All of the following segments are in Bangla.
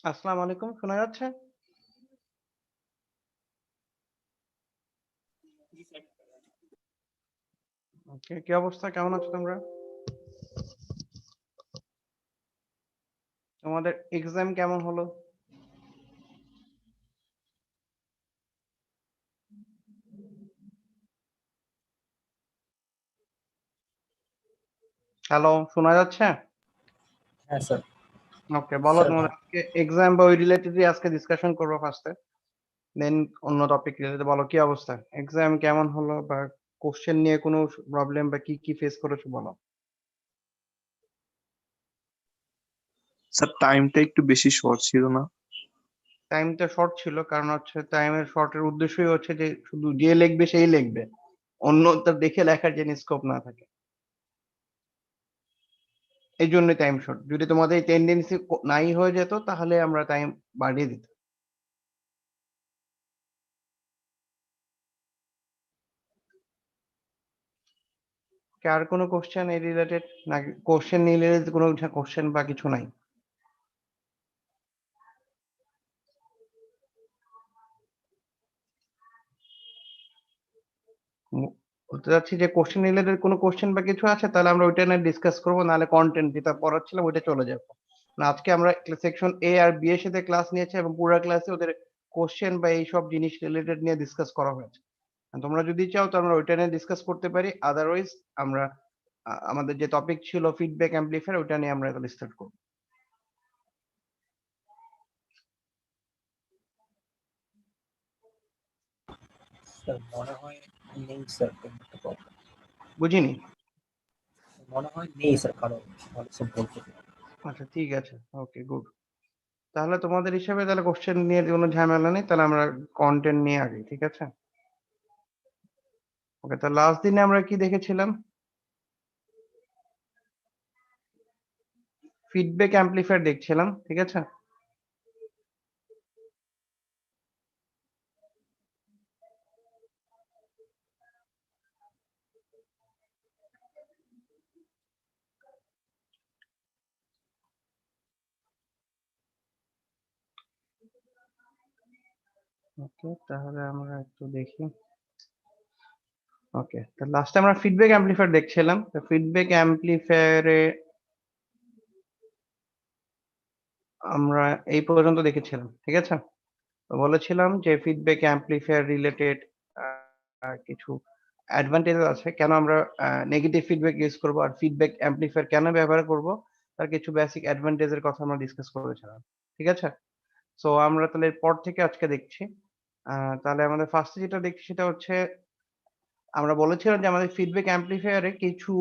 আসসালামু আলাইকুম, শোনা যাচ্ছে? ওকে, কি অবস্থা? কেমন আছো তোমরা? তোমাদের এক্সাম কেমন হলো? হ্যালো, শোনা যাচ্ছে? হ্যাঁ স্যার। ওকে, বলো তোমাদের আজকে এক্সাম বা ওই রিলেটেডই আজকে ডিসকাশন করবো ফার্স্টে। দেন অন্য টপিক রিলেটেড বলো কি অবস্থা? এক্সাম কেমন হলো বা কোশ্চেন নিয়ে কোনো প্রবলেম বা কি কি ফেস করেছো বলো। স্যার টাইমটা একটু বেশি শর্ট ছিল না? টাইমটা শর্ট ছিল কারণ হচ্ছে টাইমের শর্টের উদ্দেশ্যই হচ্ছে যে শুধু যে লিখবে সেই লিখবে, অন্যটা দেখে লেখার যে স্কোপ না থাকে, এই জন্যই টাইম শর্ট। যদি তোমাদের এই টেন্ডেন্সি নাই হয়ে যেত তাহলে আমরা টাইম বাড়িয়ে দিতাম। কি আর কোনো কোশ্চেন এই রিলেটেড, নাকি কোশ্চেন নিয়ে কোনো কোশ্চেন বা কিছু নাই? বলতে চাচ্ছি যে কোশ্চেন রিলেটেড কোনো কোশ্চেন বা কিছু আছে তাহলে আমরা ওইটা নিয়ে ডিসকাস করবো, নাহলে কন্টেন্ট যেটা পড়াচ্ছিলাম ওইটা চলে যাবো। না, আজকে আমরা সেকশন এ আর বি এর সাথে ক্লাস নিয়েছি এবং পুরো ক্লাসে ওদের কোশ্চেন বা এইসব জিনিস রিলেটেড নিয়ে ডিসকাস করা হয়েছে। তোমরা যদি চাও তো আমরা ওইটা নিয়ে ডিসকাস করতে পারি, আদারওয়াইজ আমরা আমাদের যে টপিক ছিল ফিডব্যাক অ্যাম্পলিফায়ার ওইটা নিয়ে আমরা তাহলে স্টার্ট করবো। স্যার মনে হয় নেই স্যার, কোনো একটা প্রবলেম বুঝিনি। মনে হয় নেই স্যার, কারণ ভালো স্যার বলতে পারি। আচ্ছা ঠিক আছে, ওকে গুড। তাহলে তোমাদের হিসাবে তাহলে কোশ্চেন নিয়ে কোনো ঝামেলা নেই, তাহলে আমরা কন্টেন্ট নিয়ে আগে, ঠিক আছে? ওকে, তো লাস্ট দিনে আমরা কি দেখেছিলাম? ফিডব্যাক অ্যাম্পলিফায়ার দেখছিলাম, ঠিক আছে? ওকে, তাহলে আমরা একটু দেখি। ওকে, তো লাস্টে আমরা ফিডব্যাক অ্যাম্পলিফায়ার দেখছিলাম। তো ফিডব্যাক অ্যাম্পলিফায়ারে আমরা এই পর্যন্ত দেখেছিলাম, ঠিক আছে? তো বলেছিলাম যে ফিডব্যাক অ্যাম্পলিফায়ার রিলেটেড কিছু অ্যাডভান্টেজ আছে, কেন আমরা নেগেটিভ ফিডব্যাক ইউজ করব আর ফিডব্যাক অ্যাম্পলিফায়ার কেন ব্যবহার করব, তার কিছু বেসিক অ্যাডভান্টেজের কথা আমরা ডিসকাস করেছিলাম, ঠিক আছে? সো আমরা তাহলে এরপর থেকে আজকে দেখছি। তাহলে আমাদের ফার্স্টে যেটা দেখছি সেটা হচ্ছে আমরা বলেছিলাম যে আমাদের ফিডব্যাক অ্যাম্পলিফায়ারে কিছু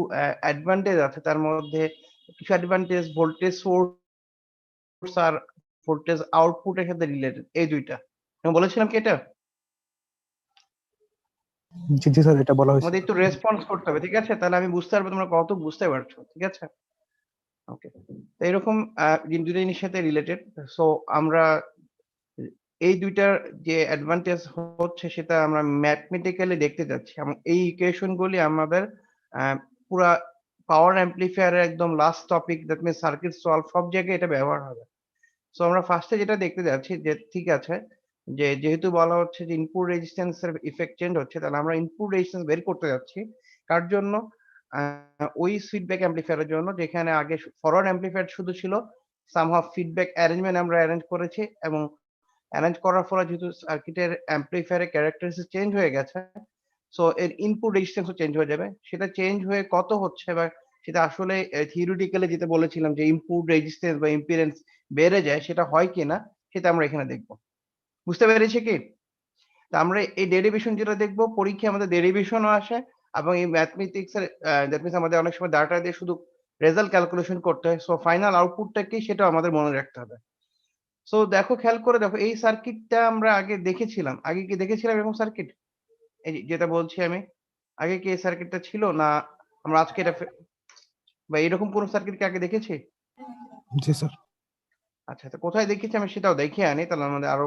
অ্যাডভান্টেজ আছে। তার মধ্যে কিছু অ্যাডভান্টেজ ভোল্টেজ সোর্স আর ভোল্টেজ আউটপুটের সাথে রিলেটেড, এই দুইটা আমি বলেছিলাম কি এটা? জি জি স্যার, এটা বলা হয়েছে। আমাদের একটু রেসপন্স করতে হবে, ঠিক আছে? তাহলে আমি বুঝতে পারবো তোমরা কত বুঝতে পারছো, ঠিক আছে? ওকে, তো এরকম দুটো জিনিসের সাথে রিলেটেড। সো আমরা এই দুইটার যে অ্যাডভান্টেজ হচ্ছে সেটা আমরা ম্যাথমেটিক্যালি দেখতে যাচ্ছি এবং এই ইকুয়েশন গুলি আমাদের পুরা পাওয়ার অ্যাম্পলিফায়ারের একদম last topic, that means circuit solve, সব জায়গায় এটা ব্যবহার হবে। সো আমরা ফার্স্টে যেটা দেখতে যাচ্ছি যে ঠিক আছে, যে যেহেতু বলা হচ্ছে যে ইনপুট রেজিস্ট্যান্স এর ইফেক্ট চেঞ্জ হচ্ছে, তাহলে আমরা ইনপুট রেজিস্ট্যান্স বের করতে যাচ্ছি। কার জন্য? ওই ফিডব্যাক অ্যাম্পলিফায়ারের জন্য যেখানে আগে ফরওয়ার্ড অ্যাম্পলিফায়ার শুধু ছিল, সামহাউ ফিডব্যাক অ্যারেঞ্জমেন্ট আমরা অ্যারেঞ্জ করেছি এবং অ্যারেঞ্জ করার ফলে যেহেতু সার্কিটের অ্যাম্পলিফায়ারের ক্যারেক্টারিস্টিক চেঞ্জ হয়ে গেছে, সো এর ইনপুট রেজিস্ট্যান্সও চেঞ্জ হয়ে যাবে। সেটা চেঞ্জ হয়ে কত হচ্ছে বা সেটা আসলে থিওরিটিক্যালি যেটা বলেছিলাম যে ইনপুট রেজিস্ট্যান্স বা ইম্পিডেন্স বেড়ে যায়, সেটা হয় কিনা সেটা আমরা এখানে দেখব। বুঝতে পেরেছি কি? তো আমরা এই ডেরিভেশন যেটা দেখব, পরীক্ষায় আমাদের ডেরিভেশনও আসে এবং এই ম্যাথমেটিক্স এর দ্যাট মিনস আমাদের অনেক সময় ডাটা দিয়ে শুধু রেজাল্ট ক্যালকুলেশন করতে হয়। সো ফাইনাল আউটপুটটা কি সেটাও আমাদের মনে রাখতে হবে। সো দেখো, খেয়াল করে দেখো, এই সার্কিটটা আমরা আগে দেখেছিলাম। আগে কি দেখেছিলাম এরকম সার্কিট? এই যে যেটা বলছি আমি, আগে কি এই সার্কিটটা ছিল, না আমরা আজকে এটা বা এরকম কোন সার্কিট কি আগে দেখেছি? জি স্যার। আচ্ছা, তো কোথায় দেখেছি আমি সেটাও দেখিয়ে আনি, তাহলে আমাদের আরো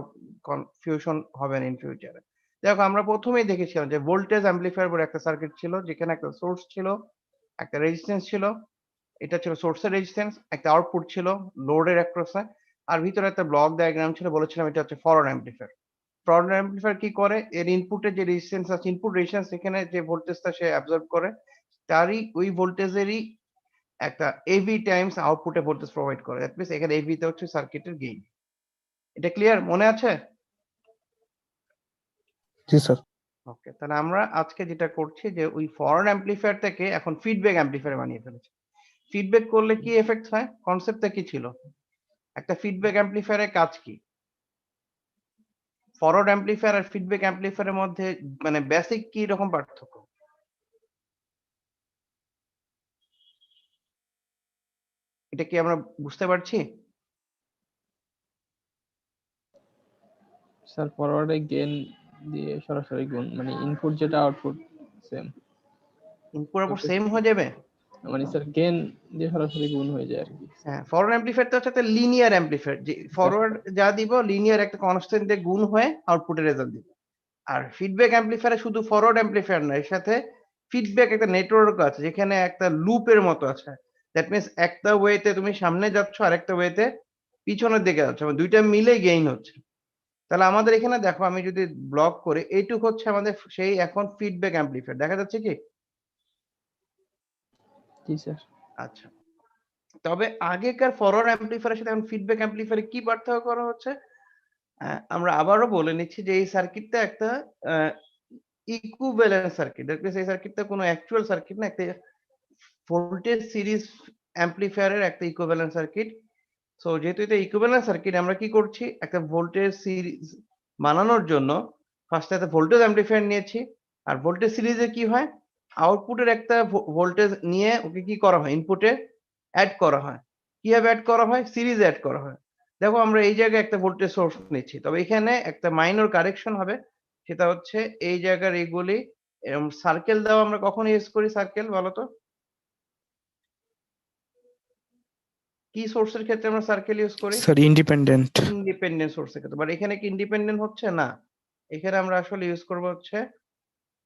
কনফিউশন হবে না ইন ফিউচারে। দেখো, আমরা প্রথমেই দেখেছিলাম যে ভোল্টেজ অ্যাম্পলিফায়ার বলে একটা সার্কিট ছিল, যেখানে একটা সোর্স ছিল, একটা রেজিস্ট্যান্স ছিল। এটা ছিল সোর্সের রেজিস্ট্যান্স, একটা আউটপুট ছিল লোডের অ্যাক্রসে। আর ভিতরে একটা ব্লক ডায়াগ্রাম ছিল, বলেছিলাম এটা হচ্ছে ফরওয়ার্ড অ্যাম্পলিফায়ার। ফরওয়ার্ড অ্যাম্পলিফায়ার কি করে, এর ইনপুটে যে রেজিস্ট্যান্স আছে, ইনপুট রেজিস্ট্যান্স এখানে যে ভোল্টেজটা সে অ্যাবজর্ব করে, তারই ওই ভোল্টেজেরই একটা এভি টাইমস আউটপুটে ভোল্টেজ প্রোভাইড করে। দ্যাট মিনস এখানে এভি তে হচ্ছে সার্কিটের গেইন। এটা ক্লিয়ার, মনে আছে? জি স্যার। ওকে, তাহলে আমরা আজকে যেটা করছি যে ওই ফরওয়ার্ড অ্যাম্পলিফায়ার থেকে এখন ফিডব্যাক অ্যাম্পলিফায়ার বানিয়ে ফেলেছি। ফিডব্যাক করলে কি এফেক্ট হয়, কনসেপ্টটা কি ছিল? একটা ফিডব্যাক অ্যাম্পলিফায়ারের কাজ কি? ফরওয়ার্ড অ্যাম্পলিফায়ার আর ফিডব্যাক অ্যাম্পলিফায়ারের মধ্যে মানে বেসিক কি রকম পার্থক্য? এটা কি আমরা বুঝতে পারছি? স্যার ফরওয়ার্ডে গেন দিয়ে সরাসরি গুণ, মানে ইনপুট যেটা output same, input output same হয়ে যাবে? মানে স্যার গেন দিয়ে সরাসরি গুণ হয়ে যায় আর কি। হ্যাঁ, ফরওয়ার্ড অ্যাম্পলিফায়ারটা হচ্ছে একটা লিনিয়ার অ্যাম্পলিফায়ার, যে ফরওয়ার্ড যা দিব লিনিয়ার একটা কনস্ট্যান্ট দিয়ে গুণ হয়ে আউটপুটের রেজাল্ট দিবে। আর ফিডব্যাক অ্যাম্পলিফায়ারে শুধু ফরওয়ার্ড অ্যাম্পলিফায়ার না, এর সাথে ফিডব্যাক একটা নেটওয়ার্ক আছে, যেখানে একটা লুপের মতো আছে। দ্যাট মিনস একটা ওয়েতে তুমি সামনে যাচ্ছ, আরেকটা ওয়েতে পিছনের দিকে যাচ্ছ, মানে দুইটা মিলে গেইন হচ্ছে। তাহলে আমাদের এখানে দেখো, আমি যদি ব্লক করি, এইটুক হচ্ছে আমাদের সেই এখন ফিডব্যাক অ্যাম্পলিফায়ার, দেখা যাচ্ছে কি? জি স্যার। আচ্ছা, তবে আগেকার ফরওয়ার্ড অ্যাম্পলিফায়ারের সাথে এখন ফিডব্যাক অ্যাম্পলিফায়ারে কি পার্থক্য করা হচ্ছে? আমরা আবারও বলে নিচ্ছি যে এই সার্কিটটা একটা ইকুইভ্যালেন্ট সার্কিট। দ্যাট মিনস এই সার্কিটটা কোনো অ্যাকচুয়াল সার্কিট না, একটা ভোল্টেজ সিরিজ অ্যাম্পলিফায়ারের একটা ইকুইভ্যালেন্ট সার্কিট। সো যেহেতু এটা ইকুইভ্যালেন্ট সার্কিট, আমরা কি করছি, একটা ভোল্টেজ সিরিজ বানানোর জন্য ফার্স্টে একটা ভোল্টেজ অ্যাম্পলিফায়ার নিয়েছি। আর ভোল্টেজ সিরিজে কি হয়, আউটপুটের একটা ভোল্টেজ নিয়ে ওকে কি করা হয়, ইনপুটে অ্যাড করা হয়। কিভাবে অ্যাড করা হয়, সিরিজে অ্যাড করা হয়। দেখো আমরা এই জায়গায় একটা ভোল্টেজ সোর্স নিচ্ছি, তবে এখানে একটা মাইনর কারেকশন হবে। সেটা হচ্ছে এই জায়গার এইগুলি এরকম সার্কেল দেওয়া আমরা কখন ইউজ করি, সার্কেল বলো তো? কি সোর্সের ক্ষেত্রে আমরা সার্কেল ইউজ করি? Sir independent. ইন্ডিপেন্ডেন্ট সোর্সের ক্ষেত্রে। বাট এখানে কি ইন্ডিপেন্ডেন্ট হচ্ছে না? এখানে আমরা আসলে ইউজ করব হচ্ছে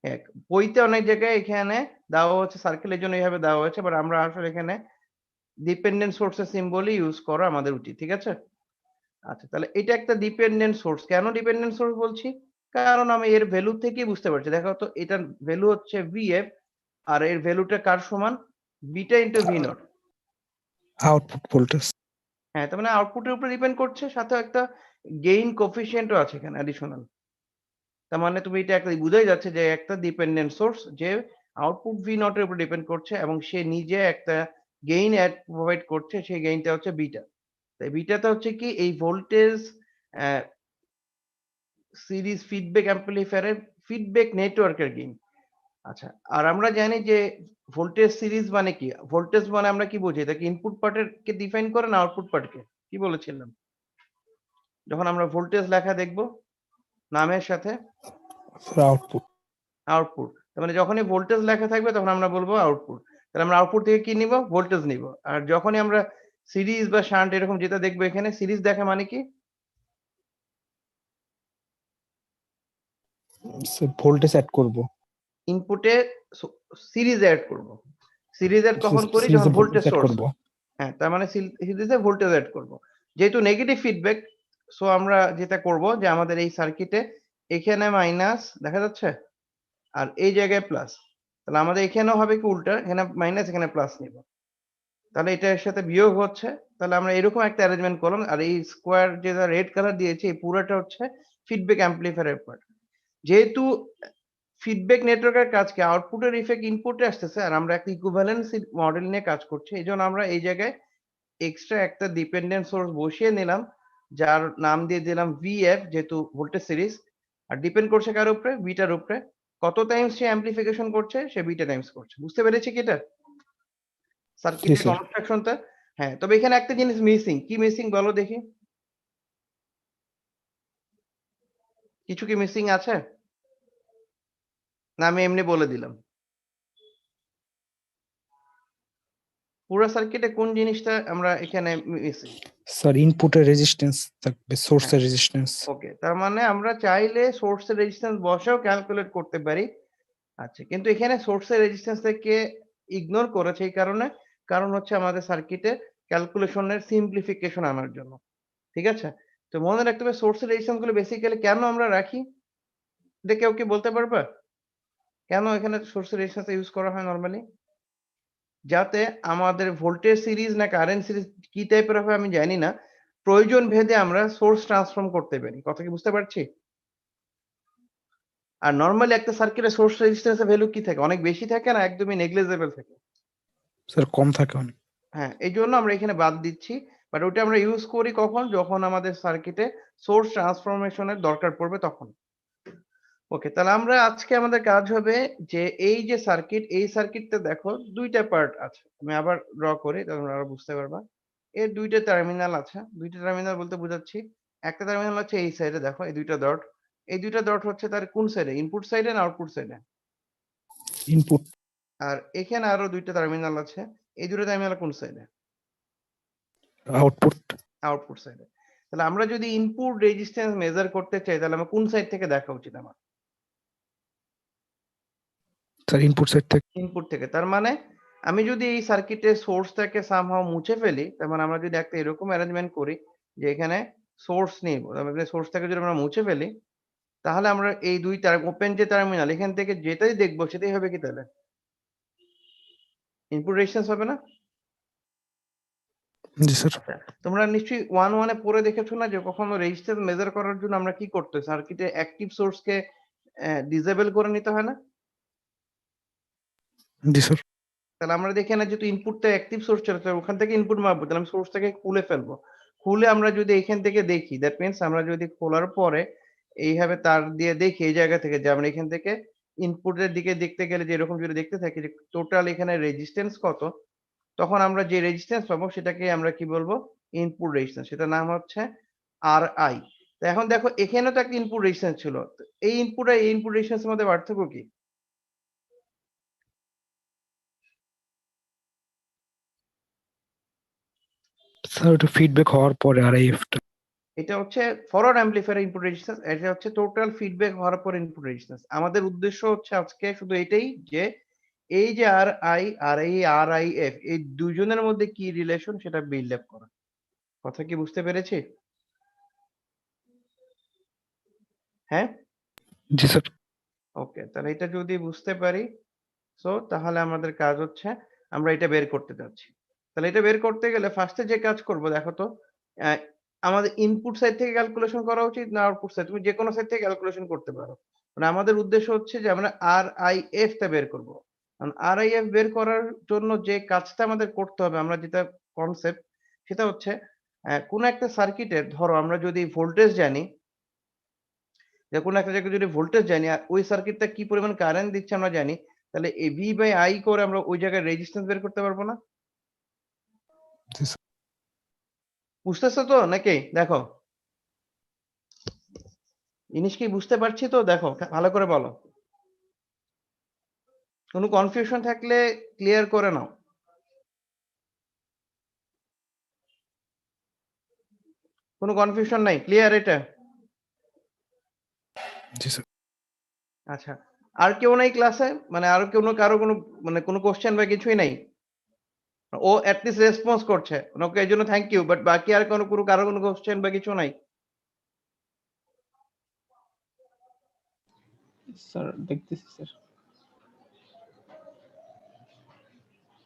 এক, বইতে অনেক জায়গায় এখানে দেওয়া হচ্ছে সার্কেলের জন্য এইভাবে দেওয়া হয়েছে, বাট আমরা আসলে এখানে ডিপেন্ডেন্ট সোর্সের সিম্বলই ইউজ করা আমাদের উচিত, ঠিক আছে? আচ্ছা, তাহলে এটা একটা ডিপেন্ডেন্ট সোর্স। কেন ডিপেন্ডেন্ট সোর্স বলছি? কারণ আমি এর ভ্যালু থেকেই বুঝতে পারছি। দেখো তো, এটার ভ্যালু হচ্ছে VF, আর এর ভ্যালুটা কার সমান? Beta into V not. Output voltage. হ্যাঁ, তার মানে আউটপুটের উপরে ডিপেন্ড করছে, সাথে একটা গেইন কোএফিসিয়েন্টও আছে এখানে অ্যাডিশনাল। তার মানে তুমি এটা একটা বুঝাই যাচ্ছে যে একটা ডিপেন্ডেন্ট সোর্স যে আউটপুট V নট এর উপর ডিপেন্ড করছে, এবং সে নিজে একটা গেইন প্রোভাইড করছে, সেই গেইনটা হচ্ছে বিটা। তাই বিটাটা হচ্ছে কি, এই ভোল্টেজ সিরিজ ফিডব্যাক অ্যাম্পলিফায়ারের ফিডব্যাক নেটওয়ার্কের গেইন। আচ্ছা, আর আমরা জানি যে ভোল্টেজ সিরিজ মানে কি? ভোল্টেজ মানে আমরা কি বুঝি, এটাকে ইনপুট পার্টের কে ডিফাইন করে না আউটপুট পার্টকে? কি বলেছিলাম যখন আমরা ভোল্টেজ লেখা দেখব নামের সাথে? Sir output. আউটপুট। তার মানে যখনই ভোল্টেজ লেখা থাকবে তখন আমরা বলবো আউটপুট। তাহলে আমরা আউটপুট থেকে কি নিব? ভোল্টেজ নিব। আর যখনই আমরা সিরিজ বা শান্ট এরকম যেটা দেখবো, এখানে সিরিজ দেখা মানে কি? স্যার ভোল্টেজ অ্যাড করব। ইনপুটে সিরিজ এড করব। সিরিজ এড কখন করি? যখন সিরিজে ভোল্টেজ ভোল্টেজ অ্যাড সোর্স। করব। হ্যাঁ, তার মানে সিরিজে ভোল্টেজ এড করব। যেহেতু নেগেটিভ ফিডব্যাক, সো আমরা যেটা করব যে আমাদের এই সার্কিটে এখানে মাইনাস দেখা যাচ্ছে, আর এই জায়গায় প্লাস। তাহলে আমাদের এখানেও হবে কি উল্টা, এখানে মাইনাস এখানে প্লাস নিব। তাহলে এটার সাথে বিয়োগ হচ্ছে। তাহলে আমরা এরকম একটা অ্যারেঞ্জমেন্ট করলাম। আর এই স্কোয়ার যেটা রেড কালার দিয়েছি, এই পুরোটা হচ্ছে ফিডব্যাক অ্যাম্পলিফায়ারের পার্ট। যেহেতু ফিডব্যাক নেটওয়ার্কের কাজ কি, আউটপুটের ইফেক্ট ইনপুটে আসতেছে, আর আমরা একটা ইকুইভ্যালেন্সি মডেল নিয়ে কাজ করছি। এইজন্য আমরা এই জায়গায় এক্সট্রা একটা ডিপেন্ডেন্ট সোর্স বসিয়ে নিলাম, যার নাম দিয়ে দিলাম VF, যেহেতু ভোল্টেজ সিরিজ। আর ডিপেন্ড করছে কার উপরে? বিটার উপরে। কত টাইমস সে অ্যাম্পলিফিকেশন করছে? সে বিটা টাইমস করছে। বুঝতে পেরেছি কি এটা জি সার্কিটের স্যার। কনস্ট্রাকশনটা? হ্যাঁ, তবে এখানে একটা জিনিস মিসিং। কি মিসিং বলো দেখি? কিছু কি মিসিং আছে, না আমি এমনি বলে দিলাম? পুরো সার্কিটে কোন জিনিসটা আমরা এখানে মিসিং? স্যার ইনপুটের রেজিস্ট্যান্স থাকবে, হ্যাঁ, সোর্সের রেজিস্ট্যান্স। ওকে। তার মানে আমরা চাইলে সোর্সের রেজিস্ট্যান্স বসেও ক্যালকুলেট করতে পারি। আচ্ছা, কিন্তু এখানে সোর্সের রেজিস্ট্যান্স থেকে ইগনোর করেছে এই কারণে, কারণ হচ্ছে আমাদের সার্কিটে ক্যালকুলেশনের সিম্পলিফিকেশন আনার জন্য, ঠিক আছে? তো মনে রাখতে হবে সোর্সের রেজিস্ট্যান্স গুলো বেসিক্যালি কেন আমরা রাখি? এটা কেউ কি বলতে পারবা? কেন এখানে সোর্সের রেজিস্ট্যান্স ইউজ করা হয় নরমালি? যাতে আমাদের ভোল্টেজ সিরিজ না কারেন্ট সিরিজ কি টাইপের হবে আমি জানি না। প্রয়োজন ভেদে আমরা সোর্স ট্রান্সফর্ম করতে পারি। কথা কি বুঝতে পারছি? আর নরমালি একটা সার্কিটের সোর্স রেজিস্ট্যান্স এর ভ্যালু কি থাকে? অনেক বেশি থাকে না একদমই নেগলিজিবল থাকে? স্যার কম থাকে অনেক। হ্যাঁ, এইজন্য আমরা এখানে বাদ দিচ্ছি। বাট ওটা আমরা ইউজ করি কখন? যখন আমাদের সার্কিটে সোর্স ট্রান্সফরমেশন এর দরকার পড়বে তখন। ওকে, তাহলে আমরা আজকে আমাদের কাজ হবে যে এই যে সার্কিট, এই সার্কিটটা দেখো ২ টা পার্ট আছে। আমি আবার ড্র করি তাহলে তোমরা আরো বুঝতে পারবা। এর ২ টা টার্মিনাল আছে। ২ টা টার্মিনাল বলতে বোঝাচ্ছি, একটা টার্মিনাল হচ্ছে এই সাইডে দেখো এই ২ টা ডট। এই ২ টা ডট হচ্ছে তার কোন সাইডে? ইনপুট সাইডে না আউটপুট সাইডে? ইনপুট আর এখানে আরো ২ টা টার্মিনাল আছে। এই ২ টা টার্মিনাল কোন সাইডে? আউটপুট আউটপুট সাইডে। তাহলে আমরা যদি ইনপুট রেজিস্ট্যান্স মেজার করতে চাই তাহলে আমার কোন সাইড থেকে দেখা উচিত আমার? স্যার ইনপুট সাইড থেকে। ইনপুট থেকে। তার মানে আমি যদি এই সার্কিটের সোর্সটাকে সামহাউ মুছে ফেলি, তার মানে আমরা যদি একটা এরকম অ্যারেঞ্জমেন্ট করি যে এখানে সোর্স নেই, তার মানে সোর্সটাকে যদি আমরা মুছে ফেলি, তাহলে আমরা এই ২ ওপেন যে টার্মিনাল এখান থেকে যেটাই দেখবো সেটাই হবে কি তাহলে? ইনপুট রেজিস্ট্যান্স হবে না? জি স্যার। তোমরা নিশ্চয়ই 1 এ পড়ে দেখেছো না যে কখনো রেজিস্ট্যান্স মেজার করার জন্য আমরা কি করতে হয়? সার্কিটে অ্যাক্টিভ সোর্সকে ডিসেবল করে নিতে হয় না? জি স্যার। তাহলে আমরা দেখি না যেহেতু ইনপুটটা অ্যাক্টিভ সোর্স ছিল তো ওখান থেকে ইনপুট মাপবো তাহলে আমি সোর্সটাকে খুলে ফেলবো। খুলে আমরা যদি এখান থেকে দেখি দ্যাট মিনস আমরা যদি খোলার পরে এইভাবে তার দিয়ে দেখি এই জায়গা থেকে যে আমরা এখান থেকে ইনপুটের দিকে দেখতে গেলে যে এরকম যদি দেখতে থাকি যে টোটাল এখানে রেজিস্ট্যান্স কত, তখন আমরা যে রেজিস্ট্যান্স পাবো সেটাকে আমরা কি বলবো? Input resistance. সেটার নাম হচ্ছে Ri। তো এখন দেখো এখানেও তো একটা ইনপুট রেজিস্ট্যান্স ছিল। তো এই ইনপুট আর এই ইনপুট রেজিস্ট্যান্স এর মধ্যে পার্থক্য কি? স্যার ওটা ফিডব্যাক হওয়ার পরে আর এফটা। এটা হচ্ছে ফরওয়ার্ড অ্যামপ্লিফায়ার ইনপুট রেজিস্ট্যান্স, এটা হচ্ছে টোটাল ফিডব্যাক হওয়ার পর ইনপুট রেজিস্ট্যান্স। আমাদের উদ্দেশ্য হচ্ছে আজকে শুধু এটাই যে এই যে Ri আর এই Rif এই দুজনের মধ্যে কি রিলেশন সেটা বিল্ড আপ করা। কথা কি বুঝতে পেরেছি? হ্যাঁ? জি স্যার। ওকে, তাহলে এটা যদি বুঝতে পারি সো তাহলে আমাদের কাজ হচ্ছে আমরা এটা বের করতে যাচ্ছি। তাহলে এটা বের করতে গেলে ফার্স্টে যে কাজ করব দেখো তো অ্যা আমাদের ইনপুট সাইড থেকে ক্যালকুলেশন করা উচিত না আউটপুট সাইড? তুমি যেকোনো সাইড থেকে ক্যালকুলেশন করতে পারো। মানে আমাদের উদ্দেশ্য হচ্ছে যে আমরা RIF টা বের করব। কারণ RIF বের করার জন্য যে কাজটা আমাদের করতে হবে আমরা যেটা কনসেপ্ট সেটা হচ্ছে কোন একটা সার্কিটের ধরো আমরা যদি ভোল্টেজ জানি, যে কোনো একটা জায়গায় যদি ভোল্টেজ জানি আর ওই সার্কিটটা কি পরিমাণ কারেন্ট দিচ্ছে আমরা জানি, তাহলে এই V/I করে আমরা ওই জায়গায় রেজিস্ট্যান্স বের করতে পারবো না? জি স্যার। বুঝতেছো তো নাকি? দেখো। জিনিস কি বুঝতে পারছি তো? দেখো ভালো করে বলো। কোনো কনফিউশন থাকলে ক্লিয়ার করে নাও। কোনো কনফিউশন নাই? ক্লিয়ার এটা? জি স্যার। আচ্ছা। আর কেউ নাই ক্লাসে? মানে আর কারো কোনো মানে কোনো কোয়েশ্চেন বা কিছুই নাই? ও এট লিস্ট রেসপন্স করছে। ওকে এজন্য থ্যাংক ইউ। বাট বাকি আর কারো কোনো কোয়েশ্চেন বা কিছু নাই? স্যার দেখতেছি স্যার।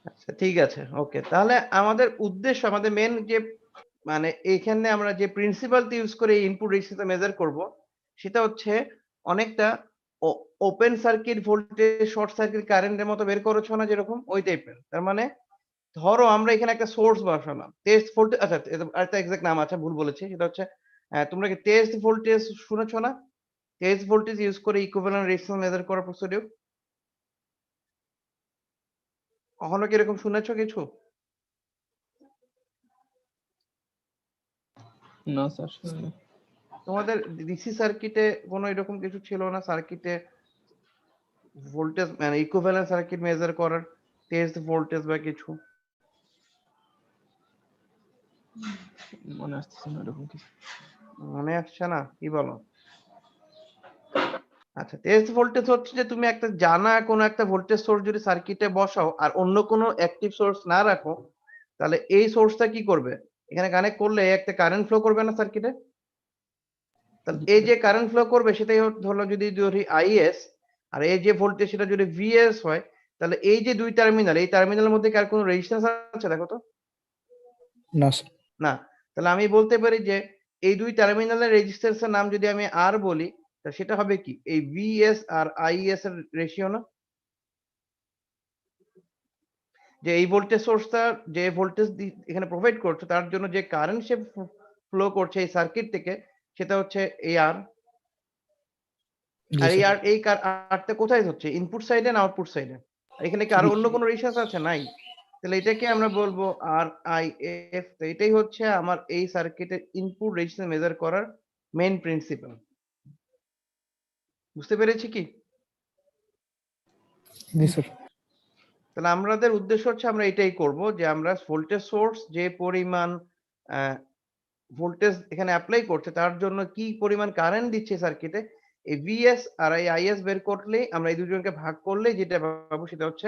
আচ্ছা ঠিক আছে। ওকে। তাহলে আমাদের উদ্দেশ্য আমাদের মেইন যে মানে এইখানে আমরা যে প্রিন্সিপাল টা ইউস করে ইনপুট রেজিস্ট্যান্স মেজার করব সেটা হচ্ছে অনেকটা ও open circuit voltage short circuit কারেন্টের মতো বের করেছো না যেরকম ওই টাইপের। তার মানে ধরো আমরা এখানে একটা সোর্স বসালাম। টেস্ট ভোল্টেজ আচ্ছা আরেকটা এক্সাক্ট নাম আছে ভুল বলেছি। সেটা হচ্ছে তোমরা কি টেস্ট ভোল্টেজ শুনেছো না? টেস্ট ভোল্টেজ ইউস করে ইকুইভ্যালেন্ট রেজিস্ট্যান্স মেজার করার প্রসিডিউর। কখনো কি এরকম শুনেছো কিছু? না স্যার শুনিনি। তোমাদের ডিসি সার্কিটে কোনো এরকম কিছু ছিল না সার্কিটে ভোল্টেজ মানে ইকুইভ্যালেন্ট সার্কিট মেজার করার টেস্ট ভোল্টেজ বা কিছু? মনে আসতেছে না এরকম কিছু। মনে আসছে না? কি বলো? আচ্ছা টেস্ট ভোল্টেজ হচ্ছে যে তুমি একটা জানা কোনো একটা ভোল্টেজ সোর্স যদি সার্কিটে বসাও আর অন্য কোনো অ্যাক্টিভ সোর্স না রাখো তাহলে এই সোর্সটা কি করবে? এখানে কানেক্ট করলে একটা কারেন্ট ফ্লো করবে না সার্কিটে? তাহলে জি এই স্যার। যে কারেন্ট ফ্লো করবে সেটাই হলো যদি ধরি IS, আর এই যে ভোল্টেজ সেটা যদি VS হয়, তাহলে এই যে 2 টার্মিনাল, এই টার্মিনালের মধ্যে কি আর কোনো রেজিস্ট্যান্স আছে দেখো তো? না স্যার। না। তাহলে আমি বলতে পারি যে এই 2 টার্মিনালের রেজিস্ট্যান্স এর নাম যদি আমি R বলি, তা সেটা হবে কি? এই VS আর IS এর রেশিও না? যে এই ভোল্টেজ সোর্সটা যে ভোল্টেজ এখানে প্রোভাইড করছে তার জন্য যে কারেন্ট সে ফ্লো করছে এই সার্কিট থেকে সেটা হচ্ছে এই R। জি আর এই স্যার। আর এই আরটা কোথায় হচ্ছে? ইনপুট সাইডে না আউটপুট সাইডে? এখানে কি আরো অন্য কোনো রেজিস্ট্যান্স আছে? নাই। তাহলে এটাকে আমরা বলবো RIF। তো এটাই হচ্ছে আমার এই সার্কিটের ইনপুট রেজিস্ট্যান্স মেজার করার মেইন প্রিন্সিপাল। বুঝতে পেরেছি কি? জি স্যার। তাহলে আমাদের উদ্দেশ্য হচ্ছে আমরা এটাই করব যে আমরা ভোল্টেজ সোর্স যে পরিমাণ আ ভোল্টেজ এখানে এপ্লাই করছে তার জন্য কি পরিমাণ কারেন্ট দিচ্ছে সার্কিটে এই VS আর এই IS বের করলেই আমরা এই দুজনকে ভাগ করলেই যেটা পাবো সেটা হচ্ছে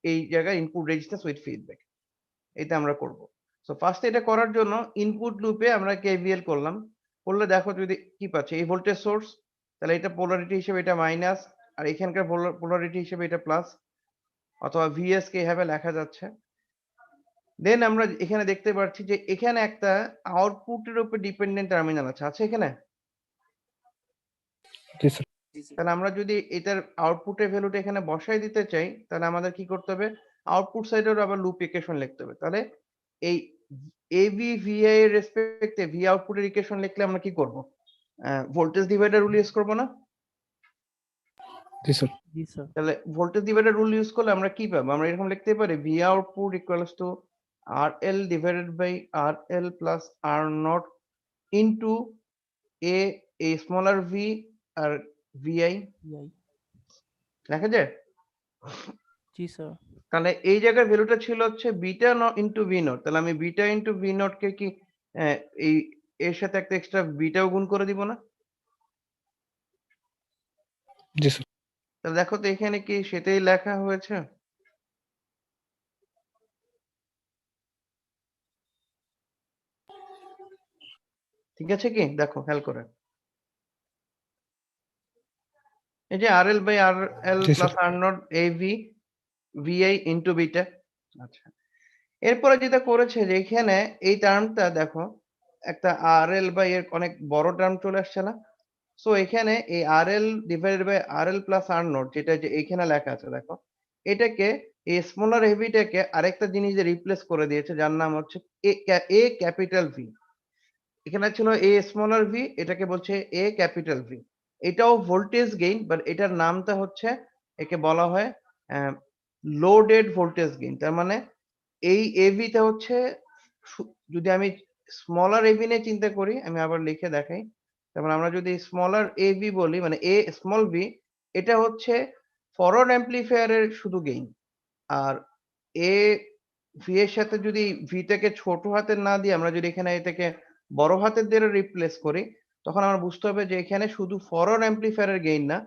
এই জায়গায় ইনপুট রেজিস্ট্যান্স উইথ ফিডব্যাক। এটা আমরা করব। সো ফার্স্ট এটা করার জন্য ইনপুট লুপে আমরা KVL করলাম। করলে দেখো যদি কি পাচ্ছি এই ভোল্টেজ সোর্স, তাহলে এটা পোলারিটি হিসেবে এটা মাইনাস, আর এখানকার পোলারিটি হিসেবে এটা প্লাস, অথবা VS কে এভাবে লেখা যাচ্ছে। দেন আমরা এখানে দেখতে পাচ্ছি যে এখানে একটা আউটপুটের উপর ডিপেন্ডেন্ট টার্মিনাল আছে। আছে এখানে? জি স্যার। তাহলে আমরা যদি এটার আউটপুটের ভ্যালুটা এখানে বসাই দিতে চাই, তাহলে আমাদের কি করতে হবে? আউটপুট সাইডেরও আবার লুপ ইকুয়েশন লিখতে হবে। তাহলে এই AB VI এর রেসপেক্টে V আউটপুটের ইকুয়েশন লিখলে আমরা কি করব? ভোল্টেজ ডিভাইডার রুল ইউজ করব না? জি স্যার। জি স্যার। তাহলে ভোল্টেজ ডিভাইডার রুল ইউজ করলে আমরা কি পাবো? আমরা এরকম লিখতে পারি V output equals to RL divided by RL plus R naught into a smaller v আর VI ইয়াই। লেখা যায়? জি স্যার। তাহলে এই জায়গার ভ্যালুটা ছিল হচ্ছে বিটা ইনটু ভি নট। তাহলে আমি বিটা ইনটু ভি নট কে কি এই এর সাথে একটা এক্সট্রা বিটাও গুণ করে দিব না? জি স্যার। তাহলে দেখো তো এখানে কি সেটাই লেখা হয়েছে? ঠিক আছে কি? দেখো খেয়াল করে। এই যে RL বাই RL জি plus sir. R naught AV VI into beta. আচ্ছা। এরপরে যেটা করেছে যে এখানে এই টার্মটা দেখো একটা RL বাই এর অনেক বড় টার্ম চলে আসছে না? সো এখানে এই RL divided by RL plus R naught যেটা যে এখানে লেখা আছে দেখো। এটাকে এই স্মলার হেভিটাকে আরেকটা জিনিস দিয়ে রিপ্লেস করে দিয়েছে যার নাম হচ্ছে A ক্যাপিটাল V। এখানে ছিল A স্মলার v, এটাকে বলছে A ক্যাপিটাল V। এটাও ভোল্টেজ গেইন, বাট এটার নামটা হচ্ছে একে বলা হয় লোডেড ভোল্টেজ গেইন। তার মানে এই AV টা হচ্ছে যদি আমি স্মলার AV নিয়ে চিন্তা করি, আমি আবার লিখে দেখাই। তারপর আমরা যদি স্মলার AV বলি মানে A স্মল v, এটা হচ্ছে ফরওয়ার্ড অ্যাম্প্লিফায়ার এর শুধু গেইন। আর A V এর সাথে যদি V টাকে ছোট হাতের না দিয়ে আমরা যদি এখানে এটাকে বড় হাতের দিয়ে রিপ্লেস করি, তখন আমরা বুঝতে হবে যে এখানে শুধু ফরওয়ার্ড অ্যাম্প্লিফায়ার এর গেইন না,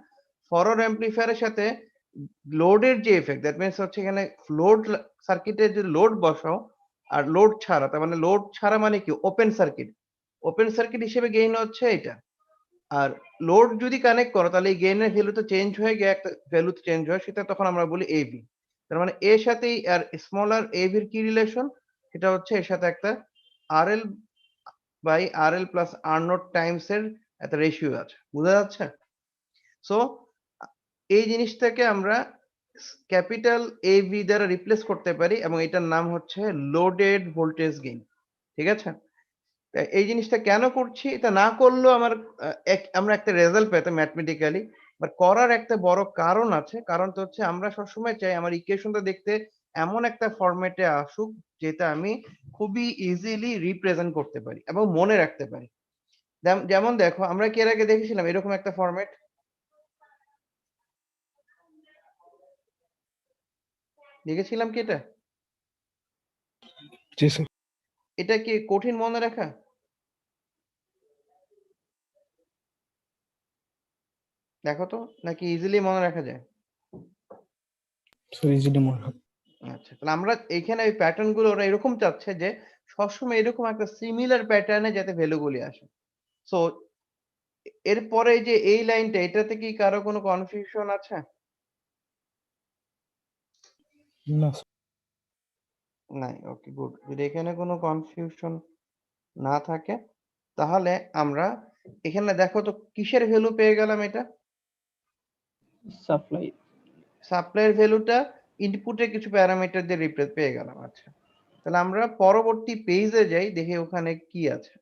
ফরওয়ার্ড অ্যাম্প্লিফায়ার এর সাথে লোডের যে ইফেক্ট, দ্যাট মিনস হচ্ছে এখানে লোড সার্কিটে যে লোড বসাও আর লোড ছাড়া, তার মানে লোড ছাড়া মানে কি ওপেন সার্কিট। ওপেন সার্কিট হিসেবে গেইন হচ্ছে এটা। আর লোড যদি কানেক্ট করো তাহলে এই গেইন এর ভ্যালু তো চেঞ্জ হয়ে গিয়ে একটা ভ্যালু চেঞ্জ হয়, সেটা তখন আমরা বলি AV। তার মানে এর সাথেই আর স্মলার AV এর কি রিলেশন? সেটা হচ্ছে এর সাথে একটা RL by RL plus R naught times এর একটা রেশিও আছে। বোঝা যাচ্ছে? সো এই জিনিসটাকে আমরা ক্যাপিটাল AV দ্বারা রিপ্লেস করতে পারি এবং এটার নাম হচ্ছে লোডেড ভোল্টেজ গেইন। ঠিক আছে? এই জিনিসটা কেন করছি? এটা না করলেও আমার আমরা একটা রেজাল্ট পেতাম ম্যাথমেটিক্যালি। বাট করার একটা বড় কারণ আছে। কারণটা হচ্ছে আমরা সবসময় চাই আমার ইকুয়েশনটা দেখতে এমন একটা ফরম্যাটে আসুক যেটা আমি খুবই ইজিলি রিপ্রেজেন্ট করতে পারি এবং মনে রাখতে পারি। যেমন দেখো আমরা কি এর আগে দেখেছিলাম এরকম একটা ফরম্যাট? দেখেছিলাম কি এটা? জি স্যার। এটা কি কঠিন মনে রাখা? দেখো তো নাকি ইজিলি মনে রাখা যায়? স্যার ইজিলি মনে হয়। আচ্ছা, তাহলে আমরা এইখানে এই প্যাটার্ন গুলো ওরা এরকম চাচ্ছে যে সবসময় এরকম একটা সিমিলার প্যাটার্নে যাতে ভ্যালুগুলি আসে। সো এরপরে যে এই লাইনটা এটাতে কি কারো কোনো কনফিউশন আছে? না নাই, ওকে গুড। যদি এখানে কোনো কনফিউশন না থাকে তাহলে আমরা এখানে দেখো তো কিসের ভ্যালু পেয়ে গেলাম এটা? সাপ্লাই। সাপ্লাইয়ের ভ্যালুটা ইনপুটের কিছু প্যারামিটার দিয়ে পেয়ে গেলাম। আচ্ছা, তাহলে আমরা পরবর্তী পেজে যাই, দেখি ওখানে কি আছে।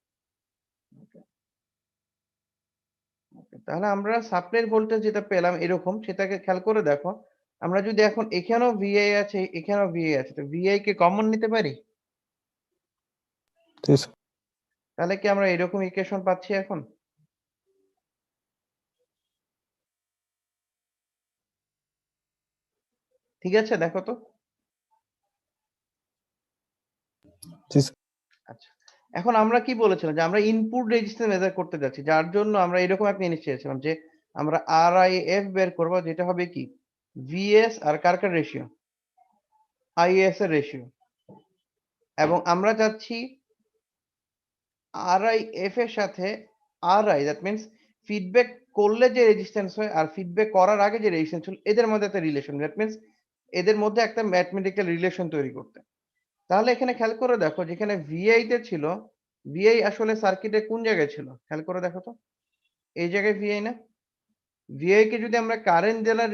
তাহলে আমরা সাপ্লাইয়ের ভোল্টেজ যেটা পেলাম এরকম, সেটাকে খেয়াল করে দেখো। আমরা যদি এখন এখানেও ভিআই আছে, এখানেও ভিআই আছে, তো ভিআই কে কমন নিতে পারি? তাহলে কি আমরা এরকম ইকুয়েশন পাচ্ছি এখন? ঠিক আছে, দেখো তো। আচ্ছা, এখন আমরা কি বলেছিলাম যে আমরা ইনপুট রেজিস্ট্যান্স মেজার করতে যাচ্ছি, যার জন্য আমরা এরকম একটা জিনিস চেয়েছিলাম যে আমরা আরআইএফ বের করব, যেটা হবে কি ভিএস আর কার রেশিও, আইএস এর রেশিও। এবং আমরা চাচ্ছি আরআইএফ এর সাথে আরআই, দ্যাট মিন্স ফিডব্যাক করলে যে রেজিস্ট্যান্স হয় আর ফিডব্যাক করার আগে যে রেজিস্ট্যান্স ছিল, এদের মধ্যে একটা রিলেশন, দ্যাট মিন্স এদের মধ্যে একটা ম্যাথমেটিক্যাল রিলেশন তৈরি করতে। তাহলে এখানে খেয়াল করে দেখো, যেখানে ভিআই তে ছিল, ভিআই আসলে সার্কিটে কোন জায়গায় ছিল খেয়াল করে দেখো তো। এই জায়গায় ভিআই না? ভিআই কে যদি আমরা কারেন্ট দ্বারা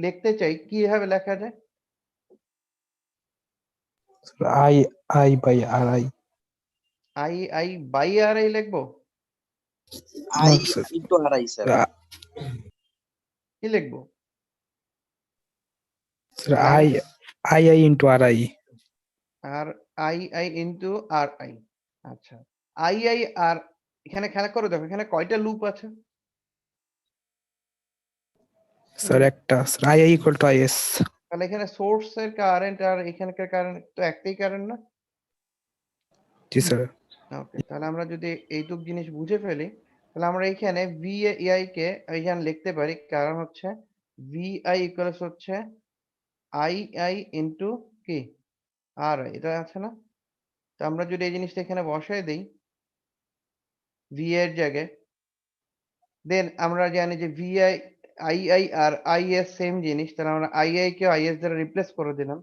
লিখতে চাই, কিভাবে লেখা যায়? I I by R I. I by R I লিখবো? I into RI, sir. কি লিখবো? I I I into R I. R I into R I. আচ্ছা, আই আর এখানে খেয়াল করে দেখো, এখানে কয়টা লুপ আছে? স্যার একটা। I I equal to I S. তাহলে এখানে সোর্স এর কারেন্ট আর এখানকার কারেন্ট তো একটাই কারেন্ট না? জি স্যার। ওকে, তাহলে আমরা যদি এইটুক জিনিস বুঝে ফেলি, তাহলে আমরা এখানে ভিআই কে এখানে লিখতে পারি, কারণ হচ্ছে ভিআই ইকুয়ালস হচ্ছে আই ইনটু কি আর আই, এটা আছে না? তো আমরা যদি এই জিনিসটা এখানে বসায় দেই ভি এর জায়গায়, দেন আমরা জানি যে আই আর আইএস সেম জিনিস, তাহলে আমরা আই কে আইএস দ্বারা রিপ্লেস করে দিলাম।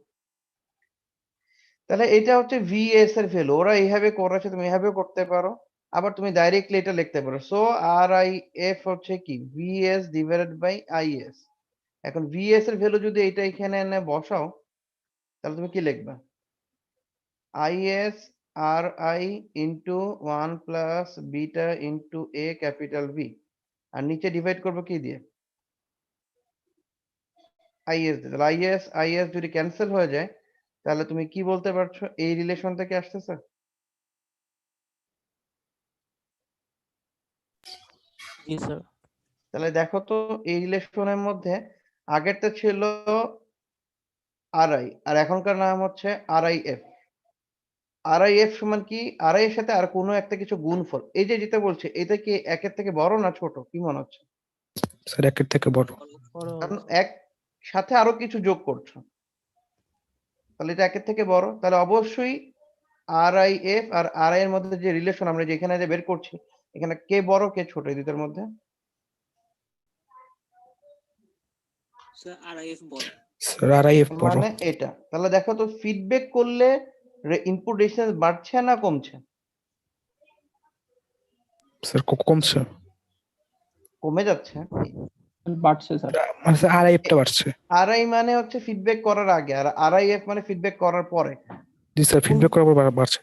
তাহলে এটা হচ্ছে ভিএস এর ভ্যালু। ওরা এইভাবে করেছে, তুমি এভাবেও করতে পারো, আবার তুমি ডাইরেক্টলি এটা লিখতে পারো। সো আর আই এফ হচ্ছে কি ভিএস ডিভাইডেড বাই আইএস। এখন ভিএস এর ভ্যালু যদি এটা এখানে এনে বসাও, তাহলে তুমি কি লিখবা? আইএস আর I into 1 plus beta into A capital V, আর নিচে ডিভাইড করবো কি দিয়ে? আইএস দিয়ে। তাহলে আইএস যদি ক্যান্সেল হয়ে যায়, তাহলে তুমি কি বলতে পারছো এই রিলেশন থেকে আসতেছে? জি স্যার। তাহলে দেখো তো এই রিলেশনের মধ্যে আগেরটা ছিল আরআই আর এখনকার নাম হচ্ছে আরআইএফ। আরআইএফ সমান কি? আরআই এর সাথে আর কোনো একটা কিছু গুণফল। এই যে যেটা বলছে, এটা কি একের থেকে বড় না ছোট? কি মনে হচ্ছে? স্যার একের থেকে বড়। কারণ এক সাথে আরো কিছু যোগ করছো, তাহলে এটা একের থেকে বড়। তাহলে অবশ্যই আরআইএফ আর আরআই এর মধ্যে যে রিলেশন আমরা যেখানে যে বের করছি, এখানে কে বড় কে ছোট এই দুটোর মধ্যে? স্যার আরআইএফ বড়। স্যার আর আই এফ বড়। মানে এটা। তাহলে দেখো তো ফিডব্যাক করলে ইনপুট রেজিস্ট্যান্স বাড়ছে না কমছে? স্যার কমছে। কমে যাচ্ছে। বাড়ছে স্যার। মানে স্যার আর আই এফটা বাড়ছে। আরআই মানে হচ্ছে ফিডব্যাক করার আগে, আর আরআইএফ মানে ফিডব্যাক করার পরে জি স্যার, ফিডব্যাক করার পর বাড়ছে।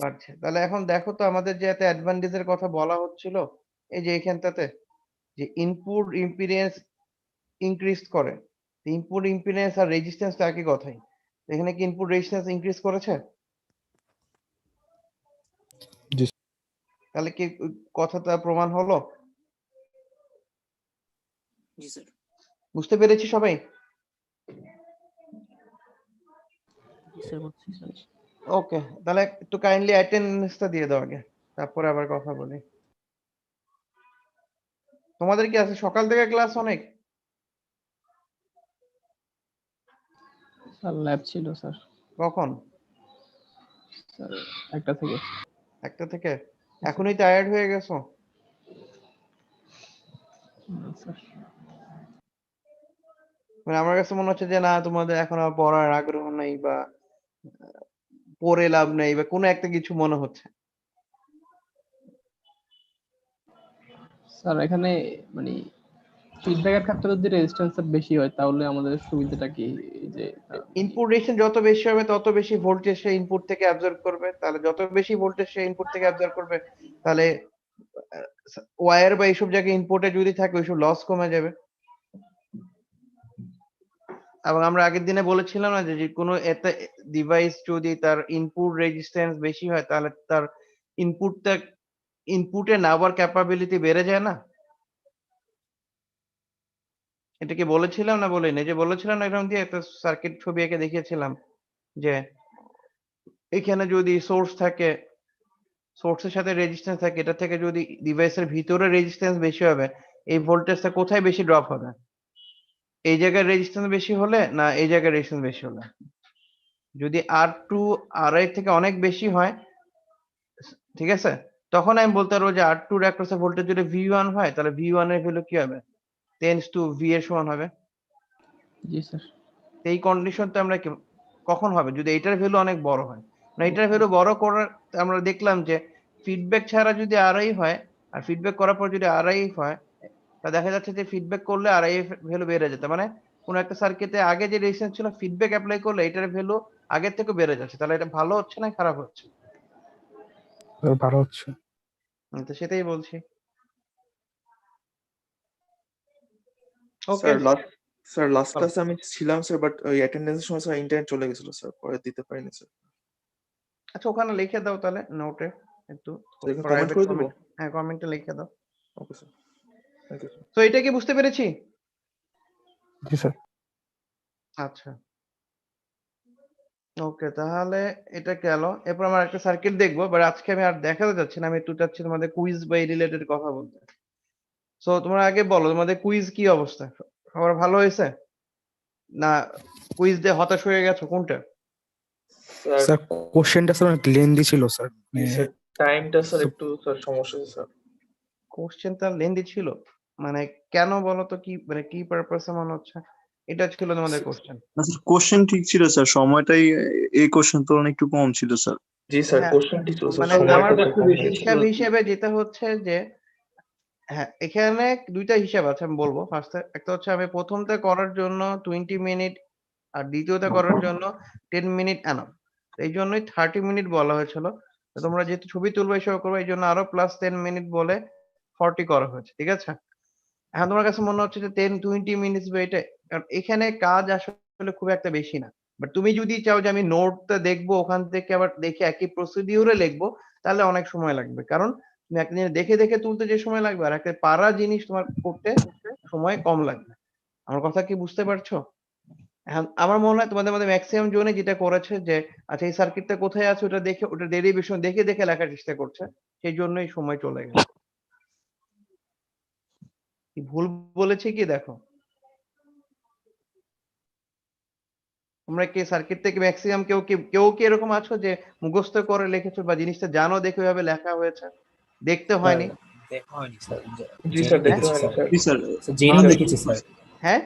বাড়ছে। তাহলে এখন দেখো তো আমাদের যে এত অ্যাডভান্টেজ এর কথা বলা হচ্ছিল, এই যে এখানটাতে যে ইনপুট ইম্পিডেন্স ইনক্রিজ করে, ইনপুট ইম্পিডেন্স আর রেজিস্ট্যান্স তো একই কথাই। এখানে কি ইনপুট রেজিস্ট্যান্স ইনক্রিজ করেছে? জি। তাহলে কি কথাটা প্রমাণ হলো? জি স্যার। বুঝতে পেরেছি সবাই? জি স্যার বুঝছি স্যার। ওকে, তাহলে একটু কাইন্ডলি অ্যাটেন্ডেন্সটা দিয়ে দাও আগে, তারপরে আবার কথা বলি। তোমাদের কি আছে সকাল থেকে ক্লাস অনেক? স্যার ল্যাব ছিল স্যার। কখন? স্যার একটা থেকে। একটা থেকে এখনই টায়ার্ড হয়ে গেছো? স্যার মানে আমার কাছে মনে হচ্ছে যে না তোমাদের এখন আর পড়ার আগ্রহ নেই বা পড়ে লাভ নেই বা কোনো একটা কিছু মনে হচ্ছে। স্যার এখানে মানে ফিডব্যাকের ক্ষেত্রে যদি রেজিস্ট্যান্সটা বেশি হয় তাহলে আমাদের সুবিধাটা কি? এই যে ইনপুট রেজিস্ট্যান্স যত বেশি হবে তত বেশি ভোল্টেজ সে ইনপুট থেকে অ্যাবজর্ব করবে, তাহলে যত বেশি ভোল্টেজ সে ইনপুট থেকে অ্যাবজর্ব করবে তাহলে ওয়্যার বা এইসব জায়গায় ইনপুটে যদি থাকে ওইসব লস কমে যাবে। এবং আমরা আগের দিনে বলেছিলাম না যে কোনো একটা ডিভাইস যদি তার ইনপুট রেজিস্ট্যান্স বেশি হয় তাহলে তার ইনপুটে নেওয়ার ক্যাপাবিলিটি বেড়ে যায় না? এটা কি বলেছিলাম না বলিনি? যে বলেছিলাম না এরকম দিয়ে একটা সার্কিট ছবি এঁকে দেখিয়েছিলাম যে এখানে যদি সোর্স থাকে, সোর্সের সাথে রেজিস্ট্যান্স থাকে, এটা থেকে যদি ডিভাইসের ভিতরে রেজিস্ট্যান্স বেশি হবে, এই ভোল্টেজটা কোথায় বেশি ড্রপ হবে? এই জায়গায় রেজিস্ট্যান্স বেশি হলে না এই জায়গায় রেজিস্ট্যান্স বেশি হলে? যদি R2 RI থেকে অনেক বেশি হয়, ঠিক আছে? তখন আমি বলতে পারবো যে R2 এর across এ ভোল্টেজ যদি V1 হয় তাহলে V1 এর ভ্যালু কি হবে? টেন্ডস টু V এর সমান হবে। জি স্যার। এই কন্ডিশনটা আমরা কখন হবে? যদি এটার ভ্যালু অনেক বড় হয়। না এটার ভ্যালু বড় করার আমরা দেখলাম যে ফিডব্যাক ছাড়া যদি RI হয় আর ফিডব্যাক করার পর যদি RI হয়, তা দেখা যাচ্ছে যে ফিডব্যাক করলে RI এর ভ্যালু বেড়ে যেত। মানে কোন একটা সার্কিটে আগে যে রেজিস্ট্যান্স ছিল ফিডব্যাক এপ্লাই করলে এটার ভ্যালু আগের থেকে বেড়ে যাচ্ছে। তাহলে এটা ভালো হচ্ছে না খারাপ হচ্ছে? ভালো হচ্ছে। তো সেটাই বলছি। ওকে। স্যার লাস্ট বলো। ক্লাসে আমি ছিলাম স্যার, বাট ওই অ্যাটেন্ডেন্সের সময় স্যার ইন্টারনেট চলে গেছিল স্যার, পরে দিতে পারিনি স্যার। আচ্ছা ওখানে লিখে দাও তাহলে নোটে একটু কমেন্ট প্রাইভেট করে দেবো? কমেন্ট। হ্যাঁ, কমেন্টে লিখে দাও। Okay sir, thank you sir. তো এটা কি বুঝতে পেরেছি? জি স্যার। আচ্ছা। ওকে, তাহলে এটা গেল। এরপর আমরা একটা সার্কিট দেখবো, বাট আজকে আমি আর দেখাতে যাচ্ছি না। আমি একটু চাচ্ছি তোমাদের কুইজ বা এই রিলেটেড কথা বলতে। সো তোমরা আগে বলো তোমাদের কুইজ কি অবস্থা? সবার ভালো হয়েছে? না কুইজ দিয়ে হতাশ হয়ে গেছো কোনটা? স্যার কোশ্চেনটা স্যার অনেক লেন্দি ছিল স্যার। স্যার টাইমটা স্যার একটু স্যার সমস্যা হয়েছে স্যার। কোশ্চেনটা লেন্দি ছিল? মানে কেন বলো তো, কি মানে কি পারপাসে মনে হচ্ছে? এটা ছিল তোমাদের কোশ্চেন? না স্যার, কোশ্চেন ঠিক ছিল স্যার, সময়টাই এই কোশ্চেন তুলনায় একটু কম ছিল স্যার। জি স্যার, হ্যাঁ, কোশ্চেন ঠিক ছিল স্যার, মানে সময়টা আমার একটু কম হয়েছে। হিসাব হিসেবে যেটা হচ্ছে যে হ্যাঁ, এখানে দুইটা হিসাব আছে আমি বলবো। ফার্স্টে একটা হচ্ছে আমি প্রথমটা করার জন্য 20 মিনিট আর দ্বিতীয়টা করার জন্য 10 মিনিট এনাফ। এই জন্যই 30 মিনিট বলা হয়েছিল। তো তোমরা যেহেতু ছবি তুলবে এসব করবে এই জন্য আরো প্লাস 10 মিনিট বলে 40 করা হয়েছে। ঠিক আছে? এখন তোমার কাছে মনে হচ্ছে যে 10-20 মিনিটস বা এটা, কারণ এখানে কাজ আসলে খুব একটা বেশি না। বাট তুমি যদি চাও যে আমি নোটটা দেখবো ওখান থেকে আবার দেখে একই প্রসিডিউরে লিখবো তাহলে অনেক সময় লাগবে। কারণ তুমি একটা জিনিস দেখে দেখে তুলতে যে সময় লাগবে আর একটা পারা জিনিস তোমার করতে সময় কম লাগবে। আমার কথা কি বুঝতে পারছো? এখন আমার মনে হয় তোমাদের মধ্যে মেক্সিমাম জনই যেটা করেছে যে আচ্ছা এই সার্কিটটা কোথায় আছে ওটা দেখে ওটা ডেরিভেশন দেখে দেখে লেখার চেষ্টা করছে। সেই জন্যই সময় চলে গেছে। কি ভুল বলেছি কি দেখো? তোমরা কি সার্কিট থেকে ম্যাক্সিমাম কেউ কি এরকম আছো যে মুখস্থ করে লিখেছো বা জিনিসটা জানো দেখে ওইভাবে লেখা হয়েছে? দেখতে হয়নি? দেখা হয়নি স্যার, জি স্যার, জেনে দেখতে লিখেছি হয়নি স্যার। স্যার। স্যার জেনে স্যার, লিখেছি স্যার। হ্যাঁ?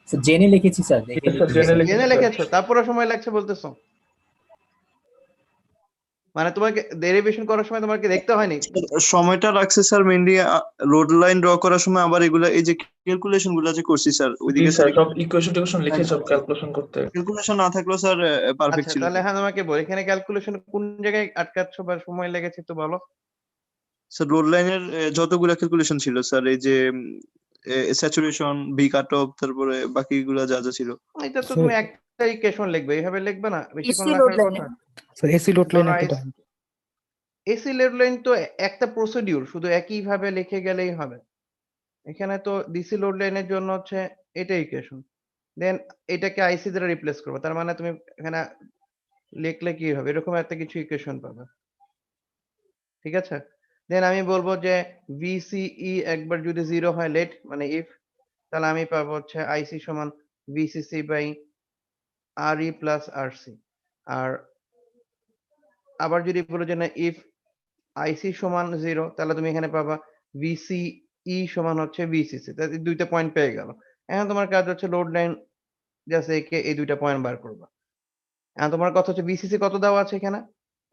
স্যার জেনে লিখেছি স্যার, দেখে স্যার, লিখিনি জেনে স্যার। লিখেছি জেনে স্যার। লিখেছো তারপরে সময় লাগছে বলতেছো? মানে তোমাকে ডেরিভেশন করার সময় তোমাকে দেখতে হয়নি? সময়টা লাগছে sir mainly road line draw করার সময়, আবার এগুলা এই যে ক্যালকুলেশন গুলা যে করছি স্যার জি ওইদিকে স্যার, স্যার সব ইকুয়েশন টিকুয়েশন লিখে সব ক্যালকুলেশন করতে। ক্যালকুলেশন না থাকলেও স্যার পারফেক্ট আচ্ছা ছিল তাহলে স্যার। হ্যাঁ তোমাকে বল এখানে ক্যালকুলেশন কোন জায়গায় আটকাচ্ছ বা সময় লেগেছে একটু বলো। স্যার রোড লাইনের যতগুলা ক্যালকুলেশন ছিল স্যার, এই যে স্যাচুরেশন, ভি কাট অফ, তারপরে বাকিগুলা যা যা ছিল। এটা তো স্যার তুমি একটা ইকুয়েশন লিখবে, এইভাবে লিখবে না, বেশিক্ষণ এসি লোড লেখার লাইনে কথা। স্যার এসি লোড লাইন একটা টাইম। এসি লেড লাইন তো একটা প্রসিডিউর, শুধু একই ভাবে লিখে গেলেই হবে। এখানে তো ডিসি লোড লাইনের জন্য হচ্ছে এটা ইকুয়েশন। দেন এটাকে আইসি দ্বারা রিপ্লেস করবে। তার মানে তুমি এখানে লিখলে কি হবে? এরকম একটা কিছু ইকুয়েশন পাবে। ঠিক আছে? দেন আমি বলবো যে VCE একবার যদি 0 হয় লেট মানে ইফ, তাহলে আমি পাবো হচ্ছে আইসি সমান VCC বাই RE প্লাস RC। আর আবার যদি বলো যে না ইফ আইসি সমান 0 তাহলে তুমি এখানে পাবা ভিসিই সমান হচ্ছে ভিসিসি, তাহলে দুইটা পয়েন্ট পেয়ে গেল। এখন তোমার কাজ হচ্ছে লোড লাইন জাস্ট একে এই দুইটা পয়েন্ট বার করবা। এখন তোমার কথা হচ্ছে ভিসিসি কত দেওয়া আছে এখানে?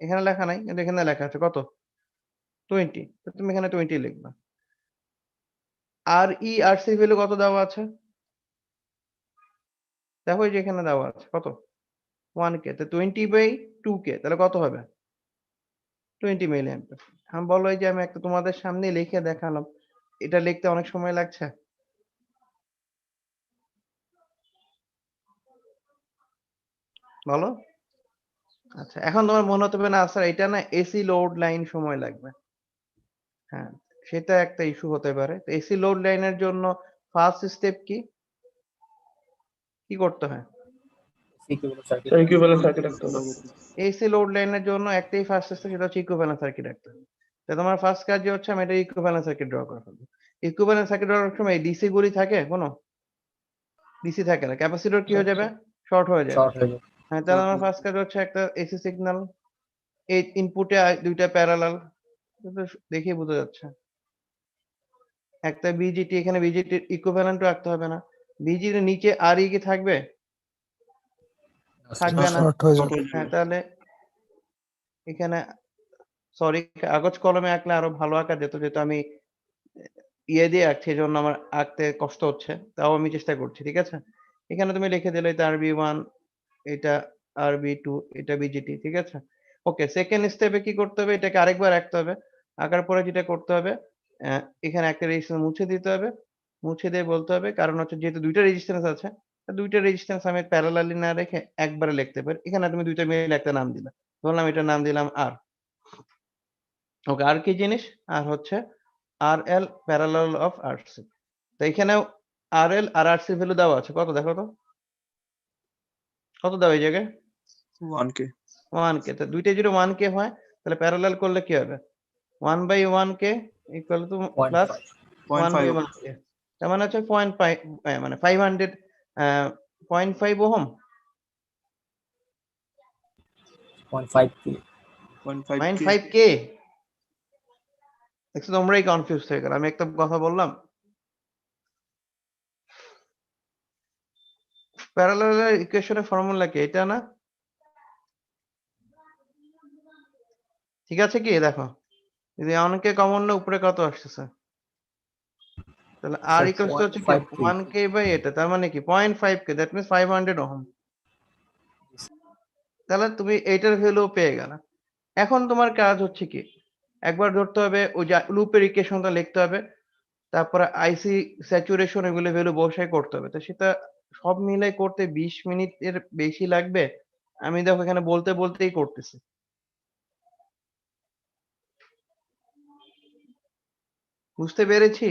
এখানে লেখা নাই, কিন্তু এখানে লেখা আছে কত? 20, তো তুমি এখানে 20 লিখবা। আর ই আর সি ভ্যালু কত দেওয়া আছে? দেখো এই যে এখানে দেওয়া আছে কত? 1k, তো 20/2k তাহলে কত হবে? 20 মিলি অ্যাম্পিয়ার। আমি বলো এই যে আমি একটা তোমাদের সামনে লিখে দেখালাম, এটা লিখতে অনেক সময় লাগছে? বলো। আচ্ছা, এখন তোমার মনে হতে পারে না স্যার এটা না এসি লোড লাইন সময় লাগবে। হ্যাঁ, সেটা একটা ইস্যু হতে পারে। তো এসি লোড লাইনের জন্য ফার্স্ট স্টেপ কি? কি করতে হয়? ইকুইভ্যালেন্ট সার্কিট রাখতে হবে। এসি লোড লাইনের জন্য একটাই ফার্স্ট স্টেপ, সেটা হচ্ছে ইকুইভ্যালেন্ট সার্কিট রাখতে হবে। তো তোমার ফার্স্ট কাজ যে হচ্ছে আমি এটা ইকুইভ্যালেন্ট সার্কিট ড্র করে ফেলবো। ইকুইভ্যালেন্ট সার্কিট ড্র করার সময় ডিসি গুলি থাকে কোনো? ডিসি থাকে না। ক্যাপাসিটর কি হয়ে যাবে? শর্ট হয়ে যাবে। শর্ট হয়ে যাবে। হ্যাঁ, তাহলে আমার ফার্স্ট কাজ হচ্ছে একটা এসি সিগন্যাল, এই ইনপুটে দুইটা প্যারালাল, দেখেই বোঝা যাচ্ছে। একটা বিজিটি, এখানে বিজিটির ইকুইভ্যালেন্ট রাখতে হবে না। বিজিটির নিচে আর ই কি থাকবে? থাকবে না। শর্ট হয়ে যাবে। হ্যাঁ, তাহলে এখানে সরি কাগজ কলমে আঁকলে আরো ভালো আঁকা যেত, যেহেতু আমি ইয়ে দিয়ে আঁকছি এই জন্য আমার আঁকতে কষ্ট হচ্ছে, তাও আমি চেষ্টা করছি। ঠিক আছে, এখানে তুমি লিখে দিলে এটা আরবি1, এটা আরবি2, এটা বিজিটি। ঠিক আছে, ওকে। সেকেন্ড স্টেপে কি করতে হবে? এটাকে আরেকবার আঁকতে হবে। আঁকার পরে যেটা করতে হবে, এখানে একটা রেজিস্ট্যান্স মুছে দিতে হবে। মুছে দিয়ে বলতে হবে, কারণ হচ্ছে যেহেতু দুইটা রেজিস্ট্যান্স আছে, দুইটা রেজিস্ট্যান্স আমি প্যারালালি না রেখে একবারে লিখতে পারি। এখানে তুমি দুইটা মিলে একটা নাম দিলা, ধরলাম এটার নাম দিলাম আর। ওকে, আর কি জিনিস? আর হচ্ছে RL প্যারালাল অফ RC। তো এখানেও RL আর RC ভ্যালু দেওয়া আছে কত? দেখো তো কত দেওয়া এই জায়গায়? 1k 1k। তো দুইটা যদি 1k হয় তাহলে প্যারালাল করলে কি হবে? 1/1k equal to plus 0.5 1/1k, তার মানে হচ্ছে 0.5 মানে 500 0.5 ওহম, 0.5 কি 0.5k 0.5k। দেখছো তোমরাই কনফিউজ হয়ে গেল, আমি একটা কথা বললাম। প্যারালালের ইকুয়েশনের ফর্মুলা কি? এটা না? ঠিক আছে কি? দেখো যদি অনেকে কমন না, উপরে কত আসতেছে? তাহলে আর ইকুয়ালস টু হচ্ছে কি 5k 1k বাই এটা, তার মানে কি 0.5k, দ্যাট মিন্স 500 ওহম। তাহলে তুমি এইটার ভ্যালু পেয়ে গেলে। এখন তোমার কাজ হচ্ছে কি, একবার ধরতে হবে ওই যে লুপের ইকুয়েশনটা লিখতে হবে, তারপরে আইসি স্যাচুরেশন এগুলো ভ্যালু বসাই করতে হবে। তো সেটা সব মিলাই করতে 20 মিনিটের বেশি লাগবে। আমি দেখো এখানে বলতে বলতেই করতেছি। বুঝতে পেরেছি?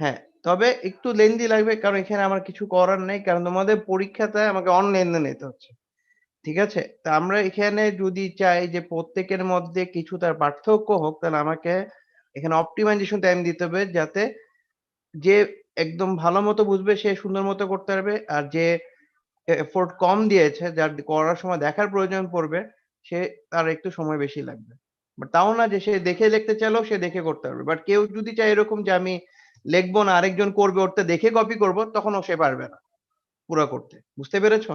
হ্যাঁ, তবে একটু লেন্দি লাগবে, কারণ এখানে আমার কিছু করার নেই, কারণ তোমাদের পরীক্ষাতে আমাকে অনলাইনে নিতে হচ্ছে। ঠিক আছে, তা আমরা এখানে যদি চাই যে প্রত্যেকের মধ্যে কিছু তার পার্থক্য হোক, তাহলে আমাকে এখানে অপটিমাইজেশন টাইম দিতে হবে, যাতে যে একদম ভালো মতো বুঝবে সে সুন্দর মতো করতে পারবে, আর যে এফোর্ট কম দিয়েছে, যার করার সময় দেখার প্রয়োজন পড়বে, সে তার একটু সময় বেশি লাগবে। বাট তাও না যে সে দেখে লিখতে চাইলেও সে দেখে করতে পারবে। বাট কেউ যদি চায় এরকম যে আমি লিখবো না, আরেকজন করবে, ওরটা দেখে কপি করব, তখনও সে পারবে না পুরো করতে। বুঝতে পেরেছো?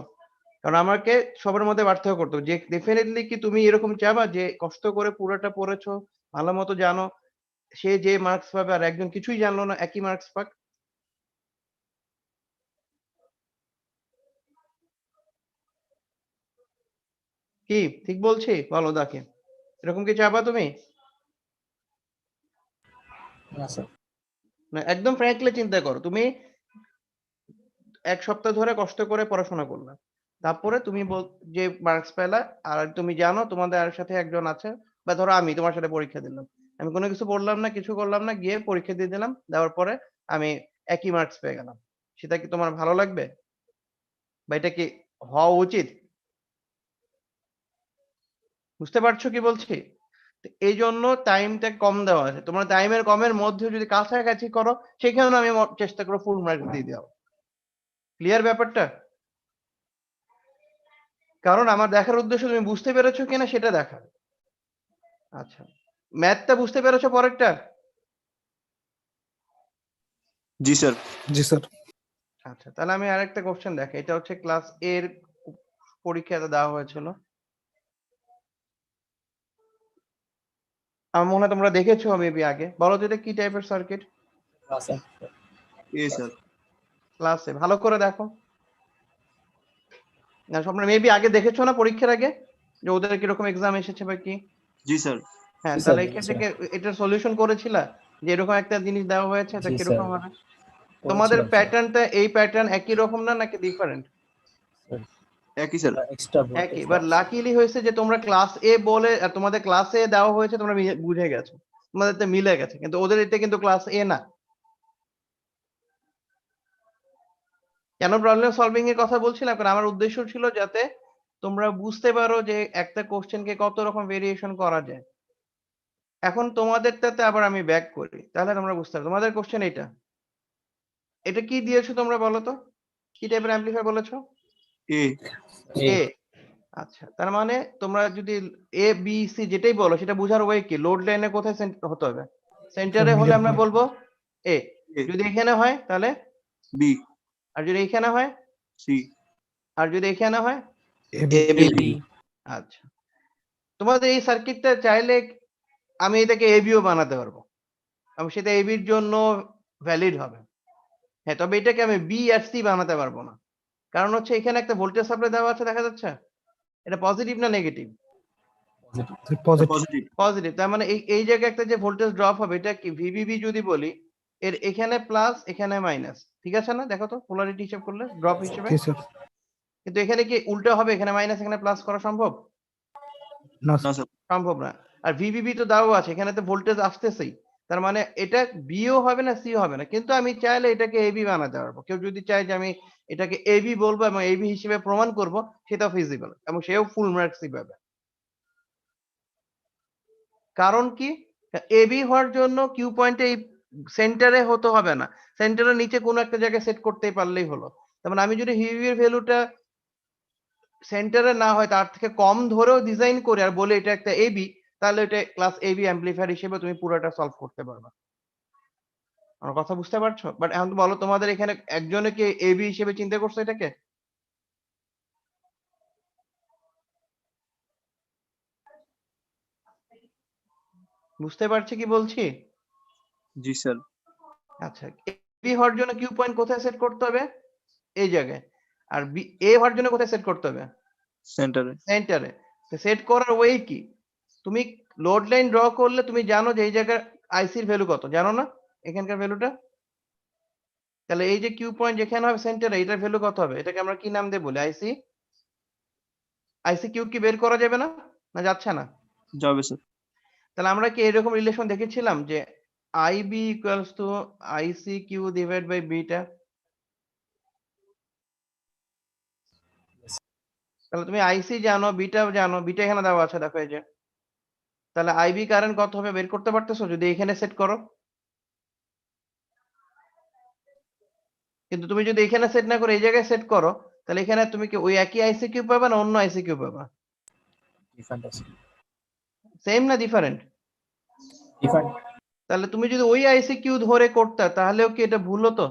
কারণ আমাকে সবার মধ্যে পার্থক্য করতে হবে। যে ডেফিনেটলি কি তুমি এরকম চাবা যে কষ্ট করে পুরোটা পড়েছো, ভালো মতো জানো, সে যে মার্কস পাবে আর একজন কিছুই জানলো না একই মার্কস পাক? কি ঠিক বলছি? বলো দেখে, এরকম কি চাবা তুমি? না স্যার না, একদম ফ্র্যাঙ্কলি চিন্তা করো। তুমি 1 সপ্তাহ ধরে কষ্ট করে পড়াশোনা করলা, তারপরে তুমি যে মার্কস পেলা, আর তুমি জানো তোমাদের আর সাথে একজন আছে, বা ধরো আমি তোমার সাথে পরীক্ষা দিলাম, আমি কোনো কিছু পড়লাম না, কিছু করলাম না, গিয়ে পরীক্ষা দিয়ে দিলাম, দেওয়ার পরে আমি একই মার্কস পেয়ে গেলাম, সেটা কি তোমার ভালো লাগবে? বা এটা কি হওয়া উচিত? বুঝতে পারছো কি বলছি? তো এই জন্য টাইমটা কম দেওয়া আছে। তোমরা টাইমের কমের মধ্যে যদি কাছাকাছি করো, সেখানেও আমি চেষ্টা করবো ফুল মার্কস দিয়ে দেওয়া। ক্লিয়ার ব্যাপারটা? কারণ আমার দেখার উদ্দেশ্য তুমি বুঝতে পেরেছো কিনা সেটা দেখা। আচ্ছা, ম্যাথটা বুঝতে পেরেছো পরেরটা? জি স্যার। জি স্যার। আচ্ছা, তাহলে আমি আরেকটা কোশ্চেন দেখাই। এটা হচ্ছে ক্লাস এর পরীক্ষাতে দেওয়া হয়েছিল। আমার মনে হয় তোমরা দেখেছো মেবি আগে। বলো তো এটা কি টাইপের সার্কিট? ক্লাস এ স্যার। ক্লাসে ভালো করে দেখো। না তোমরা মেবি আগে দেখেছো না পরীক্ষার আগে যে ওদের কিরকম এক্সাম এসেছে বা কি? জি স্যার। হ্যাঁ, জি স্যার, তাহলে এখান থেকে দেখেছিলাম। এটার সলিউশন করেছিলা যে এরকম একটা জিনিস দেওয়া হয়েছে এটা জি কিরকম স্যার, হবে? তোমাদের করেছিলাম স্যার। প্যাটার্নটা এই প্যাটার্ন একই রকম না নাকি ডিফারেন্ট? একই স্যার। এক্সট্রা একই। ভোল্টেজ বাট লাকিলি হয়েছে যে তোমরা ক্লাস এ বলে তোমাদের ক্লাসে দেওয়া হয়েছে তোমরা বুঝে গেছো। তোমাদের তো মিলে গেছে। কিন্তু ওদের এটা কিন্তু ক্লাস এ না। কেন প্রবলেম সলভিং এর কথা বলছিলাম? কারণ আমার উদ্দেশ্য ছিল যাতে তোমরা বুঝতে পারো যে একটা কোশ্চেনকে কত রকম ভেরিয়েশন করা যায়। এখন তোমাদেরটাতে আবার আমি ব্যাক করি। তাহলে তোমরা বুঝতে পারবে। তোমাদের কোশ্চেন এটা। এটা কি দিয়েছো তোমরা বলো তো? কি টাইপের অ্যামপ্লিফায়ার বলেছো? এ। এ। এ। আচ্ছা, তার মানে তোমরা যদি এ বি সি যেটাই বলো সেটা বোঝার ওয়ে কি? লোড লাইনে কোথায় হতে হবে? সেন্টারে হলে আমরা বলবো এ। এ। যদি এখানে হয় তাহলে? বি। আর যদি এখানে হয়? সি। আর যদি এখানে হয়? এবি। আচ্ছা, তোমাদের এই সার্কিটটা চাইলে আমি এটাকে এবিও বানাতে পারবো এবং সেটা এবির জন্য ভ্যালিড হবে। হ্যাঁ, তবে এটাকে আমি বি আর সি বানাতে পারবো না। কারণ হচ্ছে এখানে একটা ভোল্টেজ সাপ্লাই দেওয়া আছে দেখা যাচ্ছে। এটা পজিটিভ না নেগেটিভ? পজিটিভ। পজিটিভ। পজিটিভ। তার মানে এই জায়গায় একটা যে ভোল্টেজ ড্রপ হবে এটা কি ভিভিবি যদি বলি এর এখানে প্লাস এখানে মাইনাস। ঠিক আছে না? দেখো তো পোলারিটি হিসাব করলে ড্রপ হিসেবে। জি স্যার। কিন্তু এখানে কি উল্টো হবে? এখানে মাইনাস এখানে প্লাস করা সম্ভব? না না স্যার। স্যার। সম্ভব না। আর ভিভিবি তো দেওয়া আছে এখানে তো ভোল্টেজ আসতেছেই। তার মানে এটা বিও হবে না সিও হবে না। কিন্তু আমি চাইলে এটাকে এবি বানাতে পারবো। কেউ যদি চায় যে আমি এটাকে এবি বলবো এবং এবি হিসেবে প্রমাণ করব সেটাও ফিজিবল এবং সেও ফুল মার্কসই পাবে। কারণ কি? এবি হওয়ার জন্য কিউ পয়েন্টে এই সেন্টারে হতে হবে না। সেন্টারের নিচে কোনো একটা জায়গায় সেট করতেই পারলেই হলো। তার মানে আমি যদি ভিভিবি এর ভ্যালুটা সেন্টারে না হয় তার থেকে কম ধরেও ডিজাইন করে আর বলে এটা একটা এবি তাহলে এটা ক্লাস এবি অ্যাম্পলিফায়ার হিসেবে তুমি পুরোটা সলভ করতে পারবে। আমার কথা বুঝতে পারছো? বাট এখন বলো তোমাদের এখানে একজনে কি এবি হিসেবে চিন্তা করছো এটাকে? বুঝতে পারছি কি বলছি? জি স্যার। আচ্ছা, এবি হওয়ার জন্য কিউ পয়েন্ট কোথায় সেট করতে হবে? এই জায়গায়। আর বি এ হওয়ার জন্য কোথায় সেট করতে হবে? সেন্টারে। সেন্টারে। সেট করার ওয়ে কি? তুমি লোড লাইন ড্র করলে তুমি জানো যে এই জায়গার আইসির ভ্যালু কত, জানো না? এখানকার ভ্যালুটা? তাহলে এই যে কিউ পয়েন্ট যেখানে হবে সেন্টারে এটার ভ্যালু কত হবে? এটাকে আমরা কি নাম দিয়ে বলি? আইসি? আইসি কিউ কি বের করা যাবে না? না যাচ্ছে না? যাবে স্যার। তাহলে আমরা কি এরকম রিলেশন দেখেছিলাম যে IB equals to IC Q divide by beta? তাহলে তুমি আইসি জানো, বিটা জানো, বিটা এখানে দেওয়া আছে দেখো এই যে। তাহলে আইবি কারেন্ট কত হবে বের করতে পারতেছো যদি এখানে সেট করো? কিন্তু তুমি যদি এখানে সেট না করে এই জায়গায় সেট করো তাহলে এখানে তুমি কি ওই একই আইসি কিউ পাবা না অন্য আইসি কিউ পাবা? ডিফারেন্ট আছে। সেম না ডিফারেন্ট? ডিফারেন্ট। তাহলে তুমি যদি ওই আইসি কিউ ধরে করতে তাহলেও কি এটা ভুল হতো?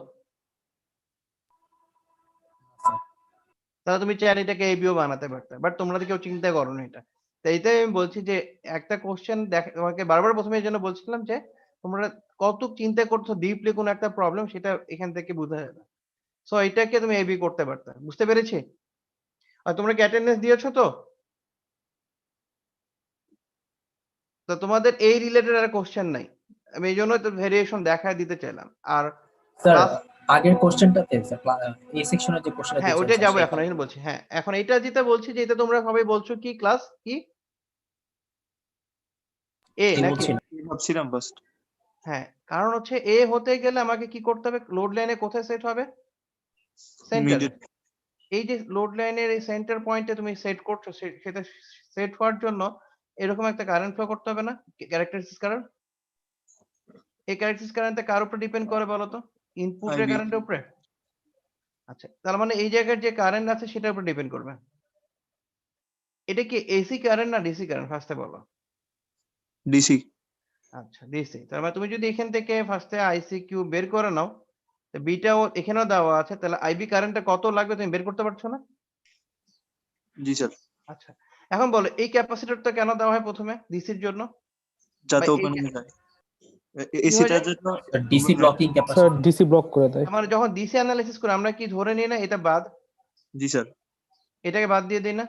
তাহলে তুমি চাইলে এটাকে এবিও বানাতে পারতে। বাট তোমরা তো কেউ চিন্তা করোনি এটা। তো এইটাই আমি বলছি যে একটা কোশ্চেন তোমাকে বারবার প্রথমে এই জন্য বলছিলাম যে তোমরা কত চিন্তা করছো ডিপলি কোন একটা প্রবলেম সেটা এখান থেকে বোঝা যাবে। সো এটাকে তুমি এবি করতে পারতে। বুঝতে পেরেছি? আর তোমরা কি অ্যাটেন্ডেন্স দিয়েছো তো? তো তোমাদের এই রিলেটেড আর কোশ্চেন নাই। আমি এই জন্য তো ভেরিয়েশন দেখায় দিতে চাইলাম। আর স্যার ক্লাস আগের কোশ্চেনটাতে স্যার এই সেকশনের যে কোশ্চেনটা হ্যাঁ দিয়েছেন ওইটা স্যার যাবো এখন সেইটা। আমি বলছি। হ্যাঁ এখন এটা যেটা বলছি যে এটা তোমরা সবাই বলছো কি ক্লাস কি এ এই নাকি? বলছিলাম। ভাবছিলাম ফার্স্ট। হ্যাঁ, কারণ হচ্ছে এ হতে গেলে আমাকে কি করতে হবে? লোড লাইনে কোথায় সেট হবে? সেন্টারে। মিডল। এই যে লোড লাইনের এই সেন্টার পয়েন্টে তুমি সেট করছো সেটা সেট হওয়ার জন্য এরকম একটা কারেন্ট ফ্লো করতে হবে না? Characteristics current. এই ক্যারেক্টারিস্টিক্স কারেন্টটা কার উপর ডিপেন্ড করে বলো তো? ইনপুটের আইবি। কারেন্টের উপরে? আচ্ছা, তার মানে এই জায়গার যে কারেন্ট আছে সেটার উপর ডিপেন্ড করবে। এটা কি এসি কারেন্ট না ডিসি কারেন্ট ফার্স্টে বলো? ডিসি। আচ্ছা ডিসি। তার মানে তুমি যদি এখান থেকে ফার্স্টে আইসি কিউ বের করে নাও, তো বিটাও এখানেও দেওয়া আছে, তাহলে আইবি কারেন্টটা কত লাগবে তুমি বের করতে পারছো না? জি স্যার। আচ্ছা। এখন বলো এই ক্যাপাসিটরটা কেন দেওয়া হয় প্রথমে ডিসির জন্য? বা যাতে এই ওপেন যে হয়ে যায়। কি হয়ে এসিটার যায়? জন্য DC blocking sir capacitor. DC block করে দেয়। মানে যখন ডিসি অ্যানালাইসিস করি আমরা কি ধরে নিই না এটা বাদ? জি স্যার। এটাকে বাদ দিয়ে দিই না?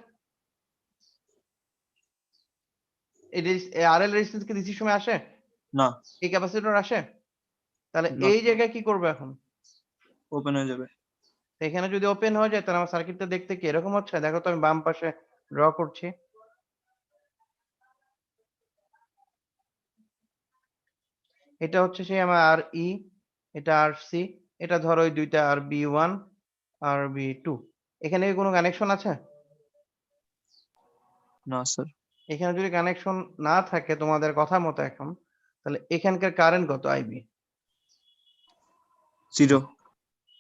এই আরএল রেজিস্ট্যান্স কি ডিসির সময় আসে? না, এই ক্যাপাসিটর আসে? তাহলে না এই জায়গায় কি করবে এখন? ওপেন হয়ে যাবে। তো এখানে যদি ওপেন হয়ে যায় তাহলে আমার সার্কিটটা দেখতে কি এরকম হচ্ছে? দেখো তো আমি বাম পাশে ড্র করছি। এটা হচ্ছে সেই আমার আর ই, এটা আর সি, এটা ধরো ওই দুইটা আর বি ওয়ান আর বি টু। এখানে কি কোনো কানেকশন আছে? না স্যার। এখানে যদি কানেকশন না থাকে তোমাদের কথা মতো এখন, তাহলে এখানকার কারেন্ট কত আইবি? 0।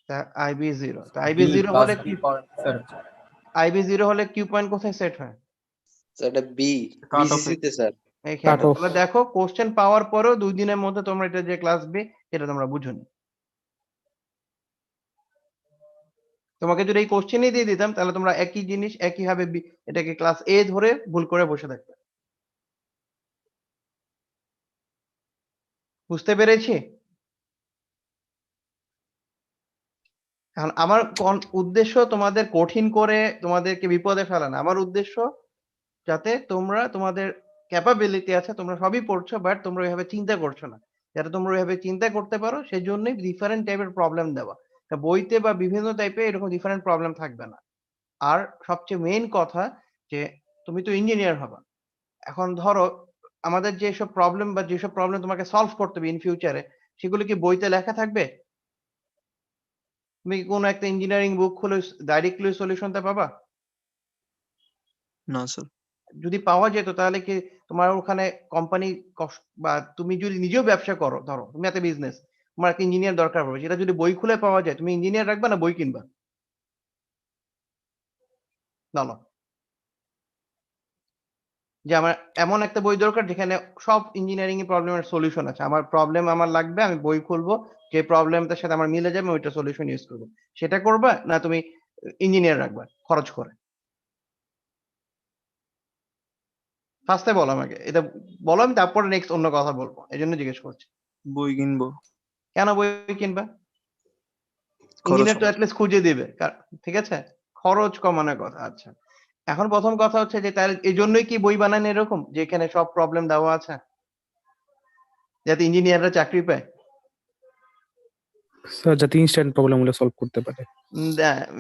তা আইবি জিরো। তা আইবি জিরো হলে কি, আইবি জিরো হলে কিউ পয়েন্ট কোথায় সেট হয়? স্যার এটা বি, কাট অফ বিসিসি তে স্যার। এইখানে। Cut off. তাহলে দেখো কোশ্চেন পাওয়ার পরেও 2 দিনের মধ্যে তোমরা এটা যে ক্লাস বি এটা তোমরা বুঝোনি। তোমাকে যদি এই কোশ্চেনই দিয়ে দিতাম তাহলে তোমরা একই জিনিস একই ভাবে এটাকে ক্লাস এ ধরে ভুল করে বসে থাকবে। বুঝতে পেরেছি? এখন আমার উদ্দেশ্য তোমাদের কঠিন করে তোমাদেরকে বিপদে ফেলা না। আমার উদ্দেশ্য যাতে তোমরা তোমাদের ক্যাপাবিলিটি আছে তোমরা সবই পড়ছো বাট তোমরা ওইভাবে চিন্তা করছো না। যাতে তোমরা ওইভাবে চিন্তা করতে পারো সেজন্যই ডিফারেন্ট টাইপের প্রবলেম দেওয়া। তা বইতে বা বিভিন্ন টাইপে এরকম ডিফারেন্ট প্রবলেম থাকবে না। আর সবচেয়ে মেইন কথা যে তুমি তো ইঞ্জিনিয়ার হবা। এখন ধরো আমাদের যেসব প্রবলেম বা যেসব প্রবলেম তোমাকে সলভ করতে হবে ইন ফিউচারে সেগুলো কি বইতে লেখা থাকবে? তুমি কি কোনো একটা ইঞ্জিনিয়ারিং বুক খুলে ডাইরেক্টলি সলিউশনটা পাবা? না স্যার। যদি পাওয়া যেত তাহলে কি তোমার ওখানে কোম্পানি বা তুমি যদি নিজেও ব্যবসা করো, ধরো তুমি একটা বিজনেস, তোমার একটা ইঞ্জিনিয়ার দরকার পড়বে, সেটা যদি বই খুলে পাওয়া যায় তুমি ইঞ্জিনিয়ার রাখবা না বই কিনবা? বলো। যে আমার এমন একটা বই দরকার যেখানে সব ইঞ্জিনিয়ারিং এর প্রবলেমের সলিউশন আছে। আমার প্রবলেম আমার লাগবে, আমি বই খুলবো, যে প্রবলেমটার সাথে আমার মিলে যাবে আমি ওইটা সলিউশন ইউজ করবো। সেটা করবা না তুমি ইঞ্জিনিয়ার রাখবা খরচ করে? ফার্স্টে বলো আমাকে এটা, বলো আমি তারপরে নেক্সট অন্য কথা বলবো, এই জন্য জিজ্ঞেস করছি। বই কিনবো। কেন বই কিনবা? খরচ ইঞ্জিনিয়ার তো কম। অ্যাটলিস্ট খুঁজে দিবে। ঠিক আছে? খরচ কমানোর কথা। আচ্ছা। এখন প্রথম কথা হচ্ছে যে তাহলে এজন্যই কি বই বানান এরকম যে এখানে সব প্রবলেম দেওয়া আছে? যাতে ইঞ্জিনিয়াররা চাকরি পায়? স্যার যাতে ইনস্ট্যান্ট প্রবলেম গুলো সলভ করতে পারে।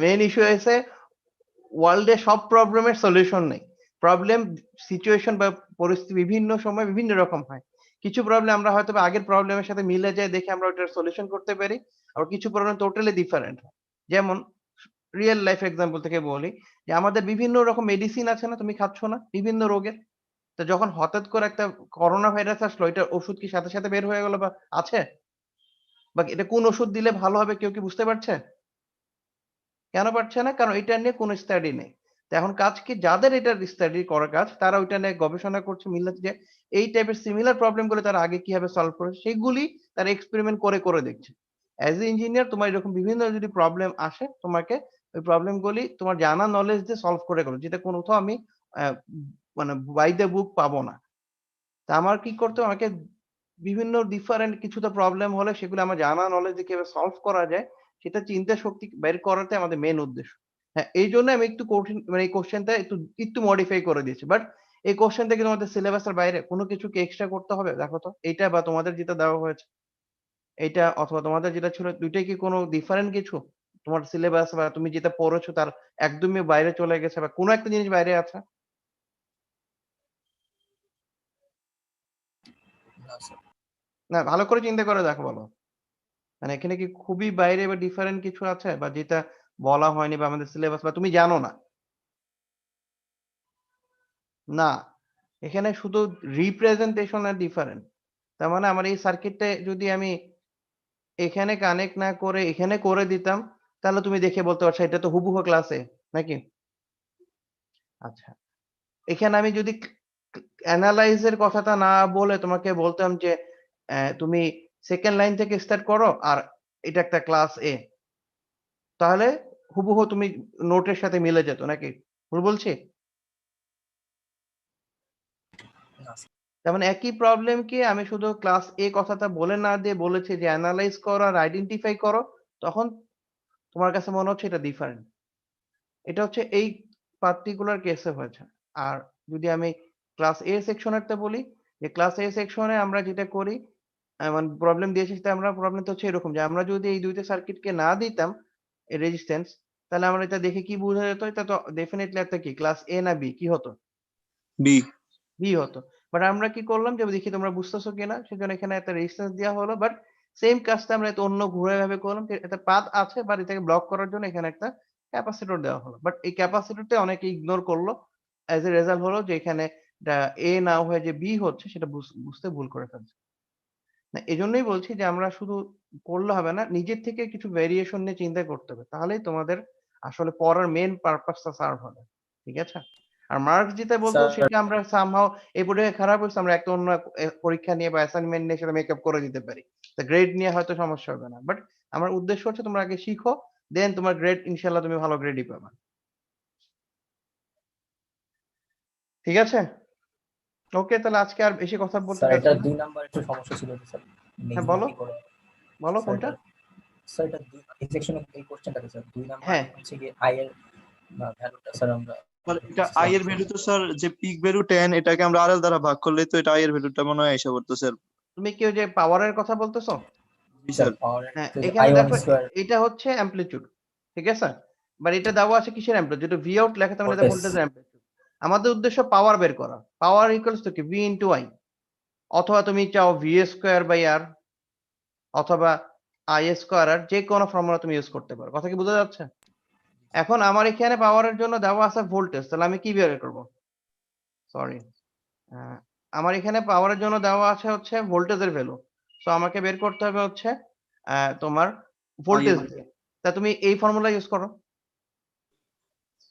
মেইন ইস্যু হয়েছে ওয়ার্ল্ডে সব প্রবলেমের সলিউশন নেই। প্রবলেম সিচুয়েশন বা পরিস্থিতি বিভিন্ন সময় বিভিন্ন রকম হয়। কিছু প্রবলেম আমরা হয়তো বা আগের প্রবলেমের সাথে মিলে যায় দেখে আমরা ওটার সলিউশন করতে পারি। আবার কিছু প্রবলেম টোটালি ডিফারেন্ট হয়। যেমন রিয়েল লাইফ এক্সাম্পল থেকে বলি যে আমাদের বিভিন্ন রকম মেডিসিন আছে না তুমি খাচ্ছ না বিভিন্ন রোগের? তো যখন হঠাৎ করে একটা করোনা ভাইরাস আসলো এটার ওষুধ কি সাথে সাথে বের হয়ে গেল বা আছে? বা এটা কোন ওষুধ দিলে ভালো হবে কেউ কি বুঝতে পারছে? কেন পারছে না? কারণ এটা নিয়ে কোনো স্টাডি নেই। তো এখন কাজ কি যাদের এটার স্টাডি করার কাজ তারা ওইটা নিয়ে গবেষণা করছে মিলাচ্ছে যে এই টাইপের সিমিলার প্রবলেম গুলো তারা আগে কিভাবে সলভ করেছে সেগুলি তারা এক্সপেরিমেন্ট করে দেখছে। অ্যাজ এ ইঞ্জিনিয়ার তোমার এরকম বিভিন্ন যদি প্রবলেম আসে তোমাকে ওই প্রবলেম গুলি তোমার জানা নলেজ দিয়ে সলভ করে গেলো যেটা কোথাও আমি মানে বাই দ্য বুক পাবো না। তা আমার কি করতে হবে? আমাকে বিভিন্ন ডিফারেন্ট কিছু তো প্রবলেম হলে সেগুলো আমার জানা নলেজ দিয়ে কিভাবে সলভ করা যায় সেটা চিন্তা শক্তি বের করাতে আমাদের মেইন উদ্দেশ্য। হ্যাঁ, এইজন্য আমি একটু কঠিন মানে এই কোশ্চেনটা একটু মডিফাই করে দিয়েছি। বাট এই কোশ্চেন থেকে তোমাদের সিলেবাসের বাইরে কোনো কিছু কি এক্সট্রা করতে হবে? দেখো তো এইটা বা তোমাদের যেটা দেওয়া হয়েছে এইটা অথবা তোমাদের যেটা ছিল ২ টাই কি কোনো ডিফারেন্ট কিছু? তোমার সিলেবাস বা তুমি যেটা পড়েছো তার একদমই বাইরে চলে গেছে বা কোনো একটা জিনিস বাইরে আছে? না স্যার। না ভালো করে চিন্তা করে দেখো বলো। মানে এখানে কি খুবই বাইরে বা ডিফারেন্ট কিছু আছে বা যেটা বলা হয়নি বা আমাদের সিলেবাস বা তুমি জানো না? না। এখানে শুধু রিপ্রেজেন্টেশন এর ডিফারেন্ট। তার মানে আমার এই সার্কিটটা যদি আমি এখানে কানেক্ট না করে এখানে করে দিতাম, তাহলে তুমি দেখে বলতে পারছো এটা তো হুবহু ক্লাস এ, নাকি? আচ্ছা। এখানে আমি যদি অ্যানালাইজের কথাটা না বলে তোমাকে বলতাম যে তুমি সেকেন্ড লাইন থেকে স্টার্ট করো আর এটা একটা ক্লাস এ, তাহলে হুবহু তুমি নোটের সাথে মিলে যেত নাকি? ভুল বলছি? না স্যার। তার মানে একই প্রবলেম কি আমি শুধু ক্লাস এ কথাটা বলে না দিয়ে বলেছি যে অ্যানালাইজ করো আর আইডেন্টিফাই করো, তখন তোমার কাছে মনে হচ্ছে এটা ডিফারেন্ট। এটা হচ্ছে এই পার্টিকুলার কেসে হয়েছে। আর যদি আমি ক্লাস এ সেকশনেরটা বলি, যে ক্লাস এ সেকশনে আমরা যেটা করি মানে প্রবলেম দিয়েছি সেটা আমরা প্রবলেমটা হচ্ছে এরকম যে আমরা যদি এই ২ টা সার্কিটকে না দিতাম রেজিস্ট্যান্স, তাহলে আমরা এটা দেখে কি বোঝা যেত? এটা তো ডেফিনিটলি একটা কি ক্লাস এ না বি? কি হতো? বি। বি হতো। বাট আমরা কি করলাম যে দেখি তোমরা বুঝতেছো কিনা? সেজন্য এখানে একটা রেজিস্ট্যান্স দেয়া হলো। বাট সেইম কাজটা আমরা একটু অন্য ঘুরে ভাবে করলাম। যে একটা পাথ আছে বাট এটাকে ব্লক করার জন্য এখানে একটা ক্যাপাসিটর দেওয়া হলো। বাট এই ক্যাপাসিটরটা অনেকে ইগনোর করলো। অ্যাজ এ রেজাল্ট হলো যে এখানে এটা এ না হয়ে যে বি হচ্ছে সেটা বুঝতে ভুল করে ফেলছে। না এজন্যই বলছি যে আমরা শুধু করলে হবে না, নিজের থেকে কিছু ভেরিয়েশন নিয়ে চিন্তা করতে হবে। তাহলেই তোমাদের আসলে পড়ার মেইন পারপাসটা সার্ভ হবে। ঠিক আছে? আর মার্কস যেটা বলতো স্যার সেটা আমরা সামহাউ এই পরীক্ষায় খারাপ হইছে আমরা একটা অন্য পরীক্ষা নিয়ে বা অ্যাসাইনমেন্ট নিয়ে সেটা মেকআপ করে দিতে পারি। তো গ্রেড নিয়ে হয়তো সমস্যা হবে না। বাট আমার উদ্দেশ্য হচ্ছে তোমরা আগে শিখো, দেন তোমার গ্রেড ইনশাআল্লাহ তুমি ভালো গ্রেডই পাবা। ঠিক আছে? ওকে তাহলে আজকে আর বেশি কথা বলতে স্যার চাচ্ছি এটা না। ২ নাম্বার একটু সমস্যা ছিল যে স্যার হ্যাঁ বলো, মেজরিটি করে বলো স্যার কোনটা? এটা স্যার এটা এই সেকশনে এই কোশ্চেনটাতে স্যার ২ হ্যাঁ। নাম্বার হচ্ছে গিয়ে আই এর ভ্যালুটা স্যার আমরা এটা আই এর ভ্যালু তো স্যার যে পিক ভ্যালু 10 এটাকে আমরা আর দ্বারা ভাগ করলে তো এটা আই এর ভ্যালুটা মনে হয় এসে পড়তো স্যার। তুমি কি ওই যে পাওয়ারের কথা বলতেছো? জি স্যার স্যার। পাওয়ার হ্যাঁ, যে এখানে I1 দেখো স্কয়ার এটা হচ্ছে অ্যামপ্লিটিউড। ঠিক আছে? বাট এটা দেওয়া আছে কিসের অ্যামপ্লিটিউড? যেটা ভি আউট লেখা থাকে এটা ভোল্টেজ ভোল্টেজের অ্যামপ্লিটিউড। আমাদের উদ্দেশ্য পাওয়ার বের করা। পাওয়ার ইকুয়ালস টু কি? V into I. অথবা তুমি চাও ভি স্কয়ার বাই আর অথবা আই স্কয়ার আর যে কোনো ফর্মুলা তুমি ইউজ করতে পারো। কথা কি বোঝা যাচ্ছে? এখন আমার এখানে পাওয়ারের জন্য দেওয়া আছে ভোল্টেজ। তাহলে আমি কি বের করব? সরি। আমার এখানে পাওয়ারের জন্য দেওয়া আছে হচ্ছে ভোল্টেজের ভ্যালু। সো আমাকে বের করতে হবে হচ্ছে তোমার আই এর ভোল্টেজ দিয়ে। তা তুমি এই ফর্মুলা ইউজ করো।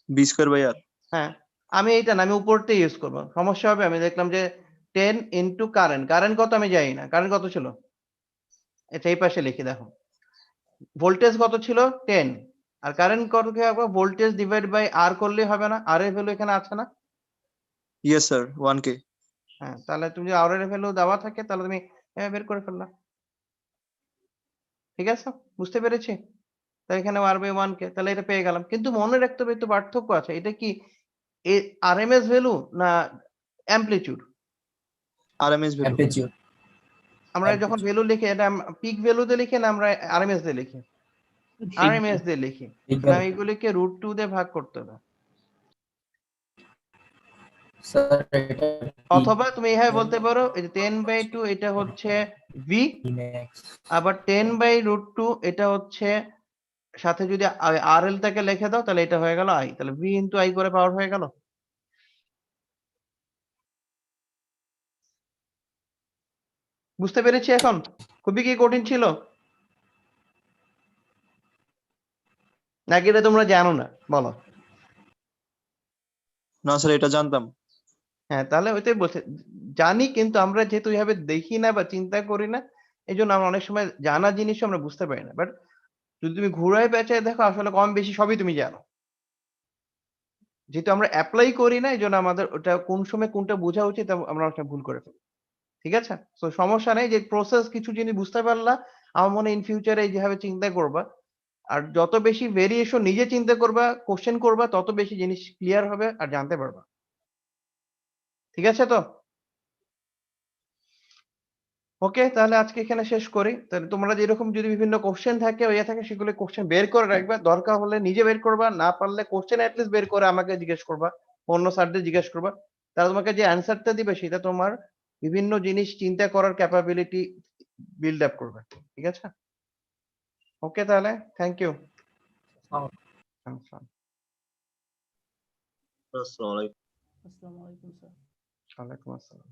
বি স্কয়ার বাই আর। হ্যাঁ, আমি এইটা না আমি উপরটাই ইউজ করব। সমস্যা হবে? আমি দেখলাম যে 10 ইনটু কারেন্ট। কারেন্ট কত আমি জানি না। কারেন্ট কত ছিল? আচ্ছা এই পাশে লিখি দেখো। ভোল্টেজ কত ছিল? 10 আর কারেন্ট কত কি হবে? ভোল্টেজ ডিভাইড বাই আর করলেই হবে না? আর এর ভ্যালু এখানে আছে না? Yes sir 1K। হ্যাঁ, তাহলে তুমি যদি আর এর ভ্যালু দেওয়া থাকে তাহলে তুমি বের করে ফেললা। ঠিক আছে? বুঝতে পেরেছি? তাই এখানে আর বাই 1 কে তাহলে এটা পেয়ে গেলাম। কিন্তু মনে রাখতে হবে একটু পার্থক্য আছে। এটা কি আরএমএস ভ্যালু না অ্যামপ্লিটিউড? RMS value. অ্যামপ্লিটিউড আমরা যখন ভ্যালু লিখি এটা পিক ভ্যালু দিয়ে লিখি না আমরা আরএমএস দিয়ে লিখি? আরএমএস দিয়ে লিখি। তাহলে আমি এগুলিকে √2 দিয়ে ভাগ করতে হবে। স্যার এটা অথবা তুমি এভাবে বলতে পারো এই যে 10/2 এটা হচ্ছে ভি, ম্যাক্স আবার 10/√2 এটা হচ্ছে সাথে যদি আরএল টাকে লিখে দাও তাহলে এটা হয়ে গেল আই। তাহলে ভি ইনটু আই করে পাওয়ার হয়ে গেল। বুঝতে পেরেছি এখন? খুবই কি কঠিন ছিল? নাকি এটা তোমরা জানো না? বলো। না স্যার এটা জানতাম। হ্যাঁ, তাহলে ওইটাই বলছি। জানি কিন্তু আমরা যেহেতু এভাবে দেখি না বা চিন্তা করি না, এজন্য আমরা অনেক সময় জানা জিনিসও আমরা বুঝতে পারি না। বাট যদি তুমি ঘুরায় পেঁচায় দেখো আসলে কম বেশি সবই তুমি জানো। যেহেতু আমরা এপ্লাই করি না এজন্য আমাদের ওটা কোন সময় কোনটা বোঝা উচিত আমরা অনেক সময় ভুল করে ফেলি। ঠিক আছে? সো সমস্যা নেই যে প্রসেস কিছু জিনিস বুঝতে পারলা, আমার মনে হয় ইন ফিউচারে যেভাবে চিন্তা করবা, আর যত বেশি ভেরিয়েশন নিজে চিন্তা করবা, কোয়েশ্চেন করবা তত বেশি জিনিস ক্লিয়ার হবে আর জানতে পারবা। ঠিক আছে তো? ওকে তাহলে আজকে এখানে শেষ করি। তাহলে তোমরা যেরকম যদি বিভিন্ন কোশ্চেন থাকে বা ইয়ে থাকে সেগুলো কোশ্চেন বের করে রাখবা। দরকার হলে নিজে বের করবা, না পারলে কোশ্চেন এট লিস্ট বের করে আমাকে জিজ্ঞেস করবা। অন্য স্যারদের জিজ্ঞেস করবা। তারা তোমাকে যে অ্যানসারটা দিবে সেটা তোমার বিভিন্ন জিনিস চিন্তা করার ক্যাপাবিলিটি বিল্ড আপ করবে। ঠিক আছে? ওকে তাহলে থ্যাংক ইউ। আসসালামু আলাইকুম। আসসালামু আলাইকুম স্যার। ওয়ালাইকুম আসসালাম।